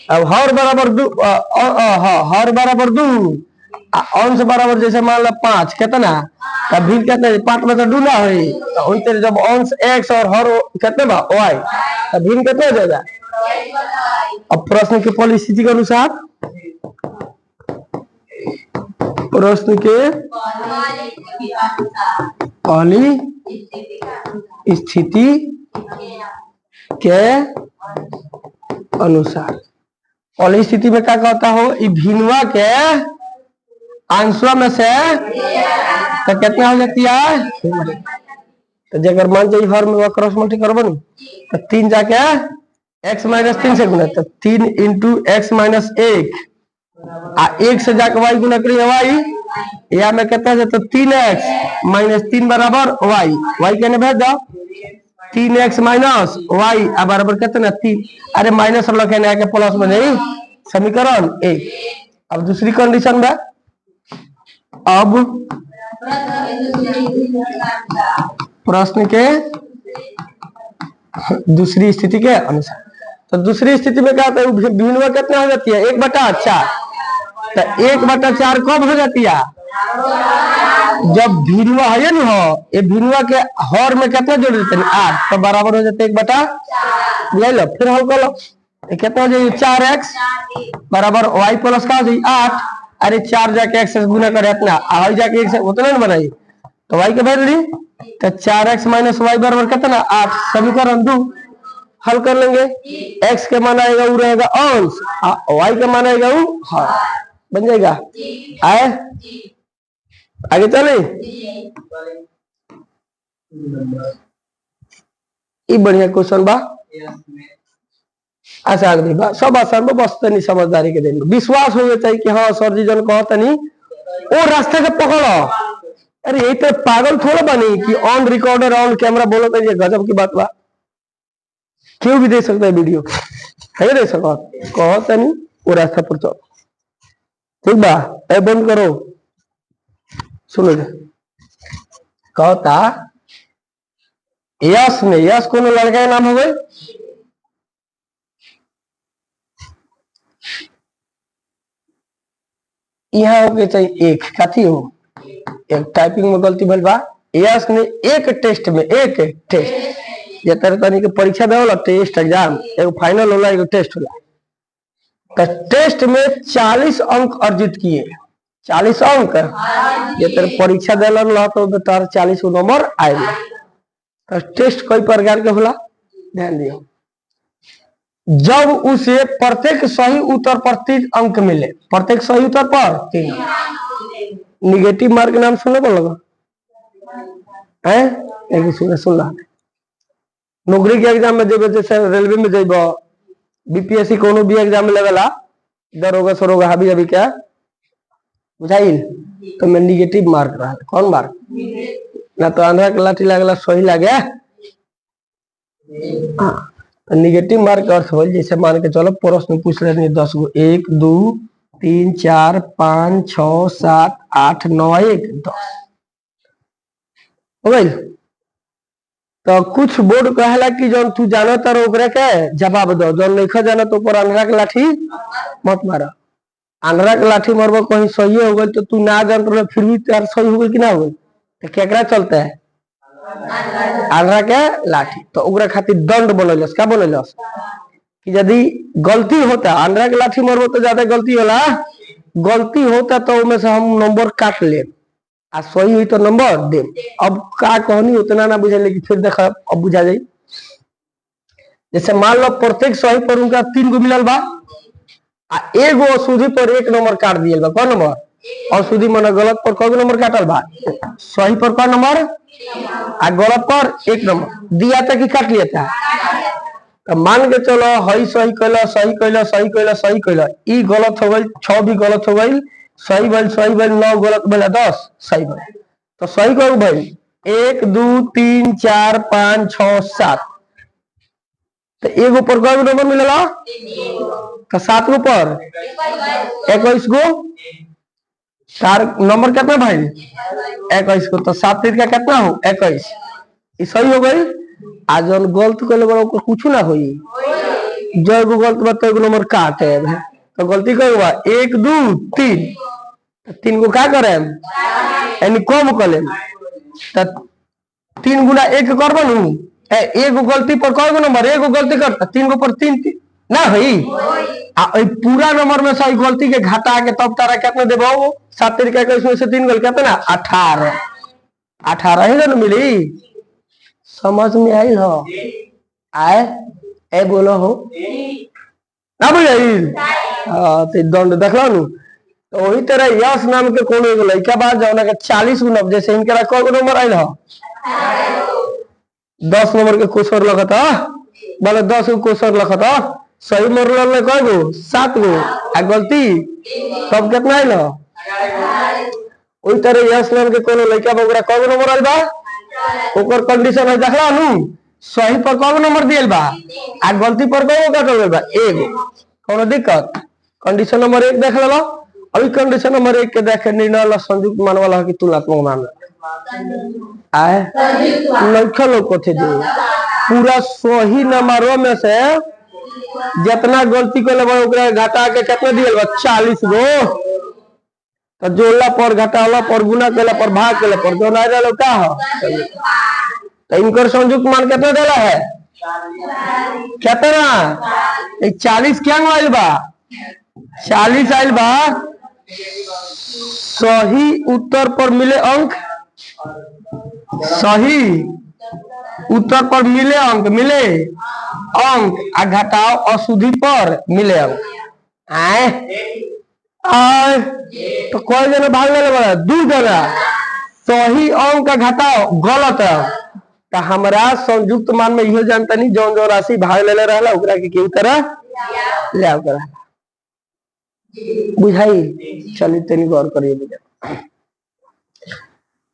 अब हर बराबर 2, हर बराबर 2, अंश बराबर जैसे मान लो 5 कितना, तब भिन्न कितना 5 में तो 2 ना हो। जब अंश x और हर कितने बा y, तब भिन्न कितना हो जाएगा। अब प्रश्न के परिस्थिति के अनुसार, प्रश्न के पहली स्थिति के अनुसार, पहली स्थिति में क्या कहता हो, भिन्नवा के अंशों में से तो कितना हो जाती है। तो जगह मान जाइए हर में क्रॉस मल्टी करबो नी, तो 3 जाके x - 3 से गुना, तो 3 × x - 1 आ 1 से जाके y गुना करिए y, या में कितना है तो 3x - 3 बराबर y कहने भेज दो 3x - y बराबर कितना 3। अरे माइनस लखेने आके प्लस में नहीं, समीकरण 1। अब दूसरी कंडीशन में, अब प्रश्न के दूसरी स्थिति के अनुसार, तो दूसरी स्थिति में क्या होता है, भिन्नवा कितना हो जाती है 1/4। तो 1/4 कब हो जाती है, जब भिन्नवा है ना हो, ये भिन्नवा के हर में कितना जोड़ देते हैं 8, तो बराबर हो जाते 1/, ले लो फिर हल कर लो। कितना हो जाएगी 4x बराबर y प्लस का हो जाएगी 8। अरे 4 जाके x से गुना करे इतना, y जाके 1 से उतना ना बनाई, तो y के वैल्यू तो 4x - y बराबर कितना 8। समीकरण 2 हल कर लेंगे। x के मान आएगा वो रहेगा अंश, y के मान आएगा वो हर, बन जाएगा। आए आगे चले, ये बढ़िया क्वेश्चन बा, आसान भी बा, सब आसान बा, बस तनी समझदारी के दिन विश्वास हो चाहिए कि हाँ सर जी जन कहता नहीं वो रास्ते के पकड़ो। अरे ये तो पागल थोड़ा बनी कि ऑन रिकॉर्डर ऑन कैमरा बोलो तो ये गजब की बात बा, क्यों भी दे सकता है वीडियो, है दे सकता कहता नहीं वो रास्ता पर चलो। ठीक बा, ए बंद करो, सुनो कहता यश ने, यश को लड़का का नाम हो गए, यहाँ हो गए चाहिए एक काथी हो, एक टाइपिंग में गलती भइल बा। यश ने एक टेस्ट में, एक टेस्ट ये तरह तनी के परीक्षा दे होला, टेस्ट एग्जाम एगो फाइनल होला एगो टेस्ट होला, तो टेस्ट में 40 अंक अर्जित किए, 40 अंक ये तरह परीक्षा देलन ला तो तार 40 नंबर आएगा। तो टेस्ट कई प्रकार के होला, ध्यान दियो। जब उसे प्रत्येक सही उत्तर पर 3 अंक मिले, प्रत्येक सही उत्तर पर 3 अंक। निगेटिव मार्क नाम सुनने को लगा है, सुन ला नौकरी के एग्जाम में जब जैसे रेलवे में जब बीपीएससी कोनो भी एग्जाम में लगेला दरोगा सरोगा हाबी अभी क्या बुझाइल। तो मैं निगेटिव मार्क रहा कौन मार्क ना तो आंध्रा के लाठी लागला सही लागे। तो निगेटिव मार्क का अर्थ हो जैसे मान के चलो प्रश्न पूछ रहे 10 गो 1 2 3 4 5 6 7 8 9 1 10 हो गई। तो कुछ बोर्ड कहला कि जौन तू जाना तारो ओकरे के जवाब दो, जौन नहीं जाना तो ऊपर आंध्रा के लाठी मत मारा। आंध्रा के लाठी मारबो कहीं सही हो गई तो तू ना जान रहे फिर भी तार सही हो गई कि ना हो गई तो केकरा चलता है आंध्रा के लाठी। तो ओकरा खातिर दंड बनलस क्या बनलस कि यदि गलती होता आंध्रा के लाठी मारबो तो ज्यादा गलती होला, गलती होता तो उनमें से हम नंबर काट ले आ सही हुई तो नंबर दे। अब का कहनी उतना ना बुझे लेकिन फिर देखा अब बुझा जाए। जैसे मान लो प्रत्येक सही पर उनका 3 गो मिलल बा आ एगो अशुद्धि पर 1 नंबर काट दियल बा। कौन नंबर अशुद्धि माने गलत पर कौन नंबर काटल बा सही पर कौन नंबर आ गलत पर 1 नंबर दिया था कि काट लिया था। तो मान के चलो हई सही कैला सही कैला सही कैला सही कैला ई गलत हो गई 6 भी गलत हो गई सही भइल 9 गलत भइल 10 सही भइल। तो सही करू भाई 1 2 3 4 5 6 7 तो एगो पर कई नंबर मिलेला तो 7 गो पर 21 गो चार नंबर कितना भाई 21 को। तो 7 तीन का कितना हो 21 ये सही हो गई। आज जौन गलत कर ले कुछ ना होई जो एगो गलत बा तो नंबर काटे तो गलती कई हुआ 1 2 3 3 गो का करे यानी कम कर ले तो 3 गुना 1 कर बनू एगो गलती पर कई गो नंबर एगो गलती कर 3 गो पर 3 ना होई आ पूरा नंबर में से गलती के घटा के तब तारा कितना देबो 7 तरीका के इसमें से 3 गलती कितना 18 18 ही ना मिली। समझ में आई हो आए ए बोलो हो ना बुझाई। हां तो दंड देखलो नु। तो वही तरह यश नाम के कोनो एगो लड़का बा जौना के 40 गो नंबर जैसे इनके कय गो नंबर आइल हो 10 नंबर के क्वेश्चन लगत बोले 10 गो क्वेश्चन लगत सही मरल में कय गो 7 गो आ गलती सब कितना आइल हो। वही तरह यश नाम के कोनो लड़का बा ओकरा कय गो नंबर आइल बा ओकर कंडीशन है देखला नु सही पर कय गो नंबर दियल बा आ गलती पर कय गो काटल बा एगो कोनो दिक्कत। कंडीशन नंबर 1 देख लेलो अभी कंडीशन नंबर 1 के देख निर्णय ला संयुक्त मान वाला कि तुलनात्मक मान आए लखा लोग थे दे पूरा सही नंबरों में से जितना गलती कर ले ओकरा घटा के कितना दियल बा 40 गो। तो जोड़ला पर घटाला पर गुना केला पर भाग केला पर जो ना रहलो का हो तो इनकर संयुक्त मान कितना देला है कितना 40 क्या आइल बा 40 आइल बा। सही उत्तर पर मिले अंक सही उत्तर पर मिले अंक आ घटाओ अशुद्धि पर मिले अंक आए आए तो कोई जना भाग ले बड़ा 2 जना सही अंक का घटाओ गलत है तो हमारा संयुक्त मान में इहो जानता नहीं जौन जौन राशि भाग ले रहला ओकरा के केहू तरह ले आओ करा बुझाई। चलिए तनी गौर करिए बुझा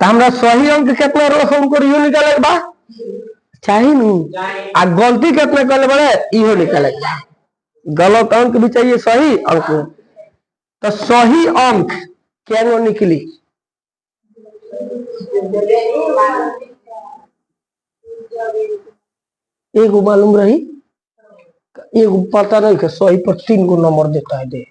तो हमरा सही अंक कितना रख उनको इहो निकाले बा चाहिए नु आ गलती कितना कर बड़े इहो निकाले गलत अंक भी चाहिए सही अंक। तो सही अंक क्या निकली एगो मालूम रही एगो पता नहीं कि सही पर 3 गो नंबर देता है दे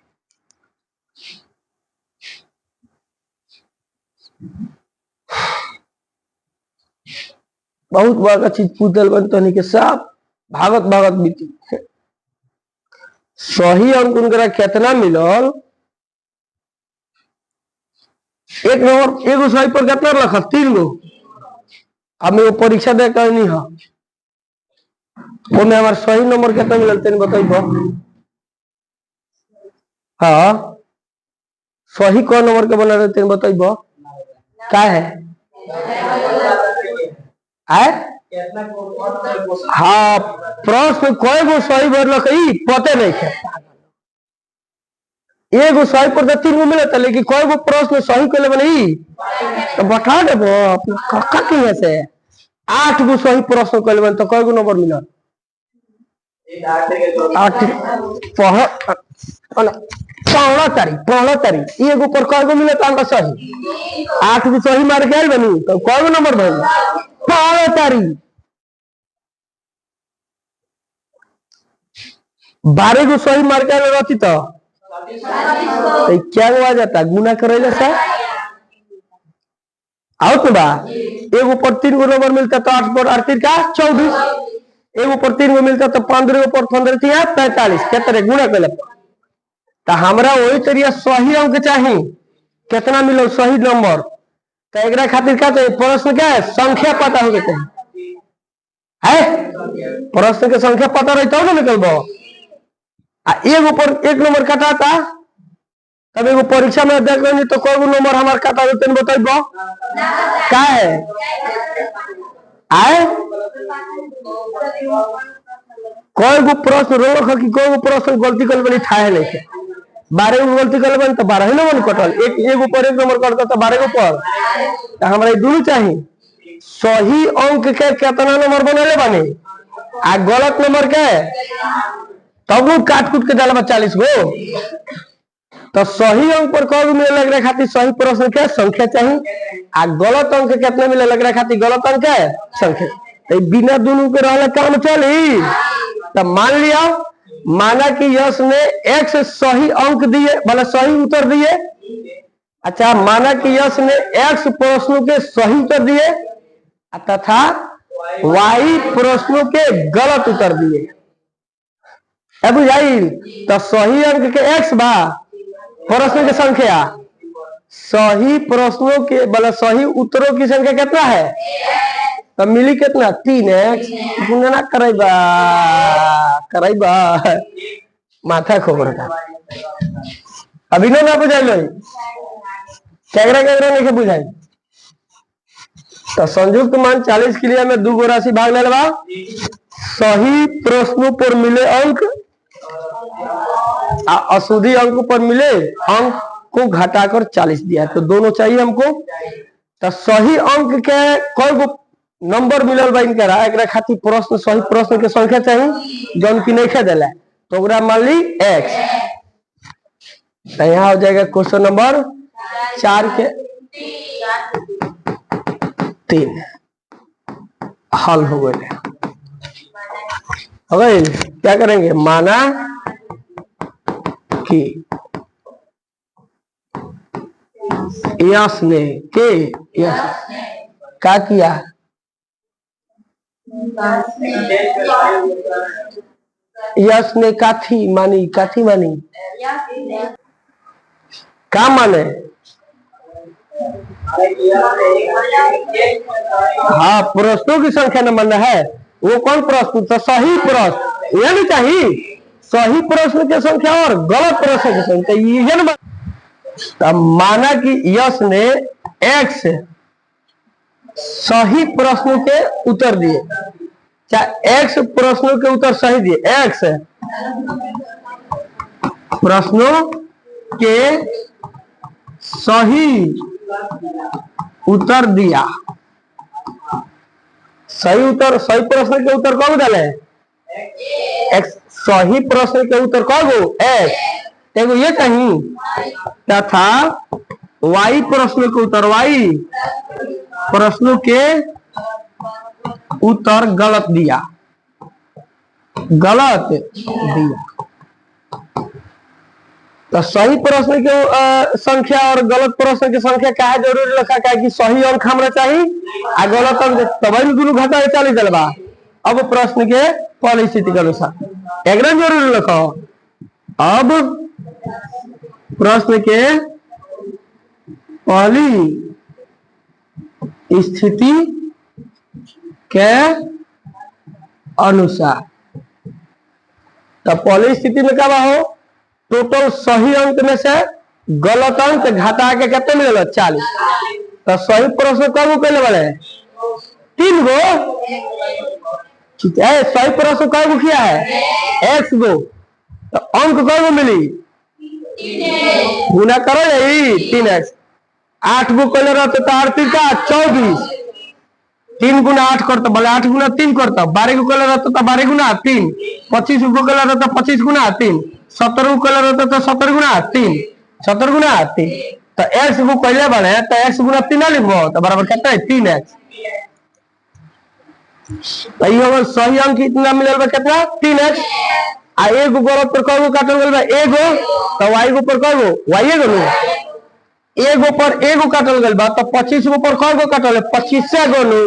बहुत बड़ा चीज पूछल बनता नहीं कि साफ भागत भागत बीती सही अंक उनका कितना मिलल 1 नंबर एगो सही पर कितना रखा 3 गो। अब मैं परीक्षा दे कर नहीं हाँ हमारा सही नंबर कितना मिलल तेन बताइबो। हाँ सही कौन नंबर के बना तेन बताइबो का है आए हाँ प्रश्न कोई गो सही भरल पते नहीं है एगो सही पर तो 3 गो मिलता, लेकिन कई गो प्रश्न सही कैले बनी तो बता देबो अपना काका के से 8 गो सही प्रश्न कैले बन तो कई गो नंबर मिला? 8 पहला तारीख एगो पर कई गो मिलता हमका सही? 8 गो सही मार के आइल बनी तो कई गो नंबर भइल? पहला तारीख 12 गो सही मार के आइल रहती तो क्या हुआ जाता? गुना करेला से आउट बा। एगो पर 3 गो नंबर मिलता तो 8 पर 8 का 24, एगो पर 3 गो मिलता तो 15 गो पर 15 थी 45 कितने गुना कैले तो हमरा वही तरीका सही अंक चाहिए। कितना मिलो सही नंबर तो एकरा खातिर क्या चाहिए? प्रश्न क्या है? संख्या पता होके चाहिए है। प्रश्न के संख्या पता रही तो ना निकलबो। एगो पर 1 नंबर कटाता तब एगो परीक्षा में देख लेनी तो कोई नंबर हमारे काटा देते बताइबो का है आए कोई गो प्रश्न रोक कि कोई गो प्रश्न गलती कर बनी ठाए नहीं थे। 12 गो गलती कर बनी तो 12 ही नंबर कटल। एगो पर 1 नंबर कटता तो 12 गो पर तो हमारा दोनों चाहिए। सही अंक के कितना नंबर बनेले बने आ गलत नंबर के तब लोग काट कूट के डाला 40 गो तो सही अंक पर कौन मिले लग रहा खातिर सही प्रश्न के संख्या चाहिए आ गलत अंक कितना मिले लग रहा खातिर गलत अंक है संख्या। तो बिना दोनों के रहले काम चली। तो मान लिया माना कि यश ने x सही अंक दिए मतलब सही उत्तर दिए। अच्छा माना कि यश ने x प्रश्नों के सही उत्तर दिए तथा y प्रश्नों के गलत उत्तर दिए। बुझाई तो सही अंक के x बा प्रश्न की संख्या सही प्रश्नों के मतलब सही उत्तरों की संख्या कितना है तो मिली कितना 3x गुणना करेबा माथा खोबर का अभी ना बुझाई कैगरा नहीं बुझाई। तो संयुक्त मान 40 के लिए में 2 गो राशि भाग ले सही प्रश्नों पर मिले अंक अशुद्धि अंक पर मिले अंक को घटाकर 40 दिया तो दोनों चाहिए हमको। तो सही अंक के कोई गो नंबर मिलल बा इनका एक खातिर प्रश्न सही प्रश्न के संख्या चाहिए जो उनकी नहीं खेदेला तो ओकरा मान ली x। तो यहाँ हो जाएगा क्वेश्चन नंबर 4 के 3 हल हो गए। क्या करेंगे माना कि यश ने के यश क्या किया यश ने काथी मानी क्या माने हाँ प्रश्नों की संख्या न मानना है वो कौन प्रश्न तो सही प्रश्न यह नहीं चाहिए सही प्रश्न की संख्या और गलत प्रश्न की संख्या ये न तब माना कि यश ने x सही प्रश्नों के उत्तर दिए चाहे x प्रश्नों के उत्तर सही दिए x प्रश्नों के सही उत्तर दिया सही प्रश्न के उत्तर कौन डाले x सही प्रश्न के उत्तर कौन x एगो ये कहीं तथा y प्रश्न के उत्तर y प्रश्नों के उत्तर गलत दिया तो सही प्रश्न के संख्या और गलत प्रश्न की संख्या क्या है जरूरी रखा क्या कि सही अंक हमरा चाहिए आ गलत अंक तब दोनों घटा के 40 दिलबा। अब प्रश्न के पहली स्थिति के अनुसार एक जरूरी रखो। अब प्रश्न के पहली स्थिति के अनुसार तो पहली स्थिति में क्या हो टोटल सही अंक में से गलत अंक घटा के कितने मिले 40। तो सही प्रश्न कब कैले वाले 3 गो ठीक है। सही प्रश्न कब किया है x गो तो अंक कब मिली गुना करो यही 3x। 8 गो कैले रहते तो 8 3 का 24। 3 गुना 8 करता बोले 8 गुना 3 करता। 12 गो कैले रहता तो 12 गुना 3। 25 गो कैले रहता 25 गुना 3। 17 गो कैले रहता तो 17 गुना 3। 17 गुना 3 तो x गो कैले बने तो x गुना 3 ना लिखो तो बराबर कितना है 3x। तो ये सही अंक कितना मिलल बा कितना 3x। आ एगो गलत पर कगो काटल गल बा एगो तो y गो पर कगो y एगो नु एगो पर एगो काटल गल बा तो 25 गो पर कगो काटल 25 गो नु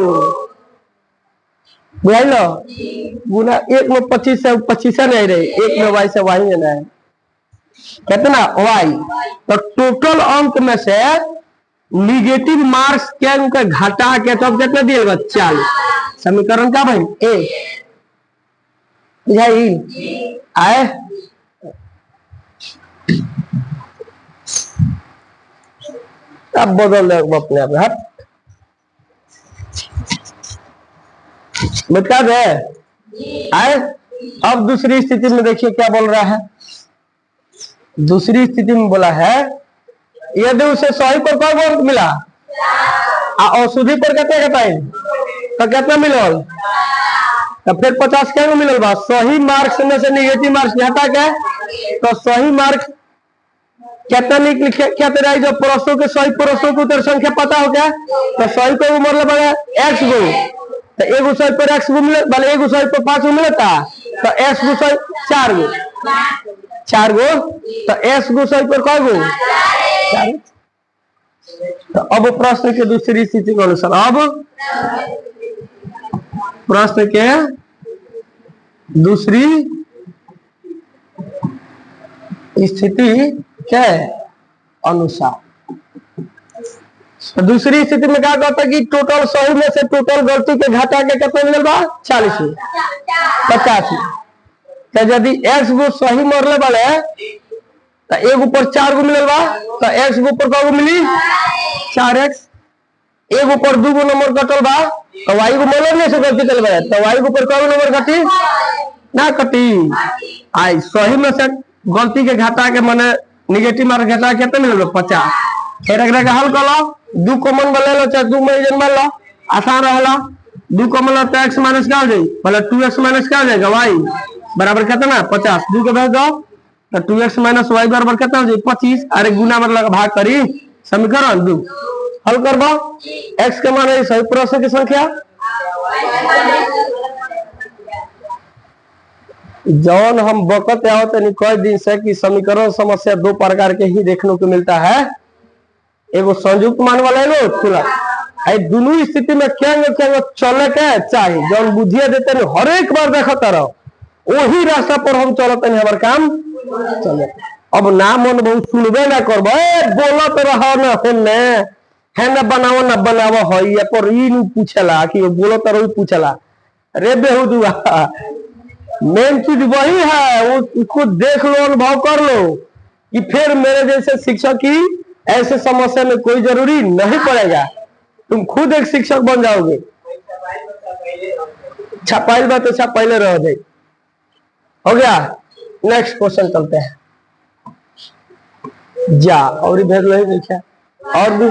बुझाइल गुना 1 में 25 से 25 नहीं रहे 1 में y से y लेना है कितना y। तो टोटल अंक में से निगेटिव मार्क्स क्या उनका घटा के तब कितना दिया बा 40। समीकरण का भाई ए बुझाई आए। अब बदल दे अपने आप हट बता दे आए। अब दूसरी स्थिति में देखिए क्या बोल रहा है। दूसरी स्थिति में बोला है यदि उसे सही पर कौन अंक मिला औषधि पर कितना घटाई तो कितना मिलल तो फिर 50 क्या मिलल बा। सही मार्क्स में से निगेटिव मार्क्स घटा के तो सही मार्क्स कितना लिखे क्या तेरा जो पुरुषों के सही पुरुषों को उतर संख्या पता हो क्या तो सही को मतलब x गो तो एगो सही पर x गो मिले भले एगो सही पर 5 गो मिलता तो x गो सही 4 गो तो s गो सही पर कय गो 4। तो अब प्रश्न के दूसरी स्थिति के अनुसार अब प्रश्न के दूसरी स्थिति के अनुसार तो दूसरी स्थिति में क्या कहता है कि टोटल सही में से टोटल गलती के घटा के कितना मिलल बा 40 50। तो यदि x गो सही मरले वाले तो एक ऊपर 4 गो मिलल बा तो x गो ऊपर कगो मिली 4x। एक ऊपर 2 गो नंबर कटल बा तो y को मतलब नहीं से गलती कर बा तो y के ऊपर कगो नंबर कटी ना कटी आई सही में से गलती के घटा के माने निगेटिव मार्क घटा के कितना मिलल 50। फिर एकरा के हल कर लो 2 कॉमन ले लो चाहे 2 में जन मान लो आसान रहला 2 कॉमन लो तो x माइनस क्या हो जाई भला 2x माइनस क्या हो जाएगा y बराबर कितना 50। 2 के भेज दो तो 2x माइनस y बराबर कितना हो जाए 25। अरे गुना मतलब भाग करी समीकरण 2 हल करबो x के मान है सही प्रश्न की संख्या जौन हम बकत आवत नहीं कई दिन से कि समीकरण समस्या 2 प्रकार के ही देखने को मिलता है। एगो संयुक्त मान वाला है खुला आई दोनों स्थिति में क्या चले के चाहिए जौन बुद्धिया देते नहीं हर एक बार देखता रहो वही रास्ता पर हम चलते नहीं हमारे काम चले। अब ना मन बहुत सुनबे ना करबो बोलत रहो ना होने है ना बनावो हई पर ई नु पूछला कि बोलत रहो पूछला रे बेहुदुआ मेन चीज वही है वो उसको देख लो अनुभव कर लो कि फिर मेरे जैसे शिक्षक की ऐसे समस्या में कोई जरूरी नहीं पड़ेगा तुम खुद एक शिक्षक बन जाओगे। छपाइल बात तो पहले रह जाए हो गया। नेक्स्ट क्वेश्चन चलते हैं जा और भेज लो और भी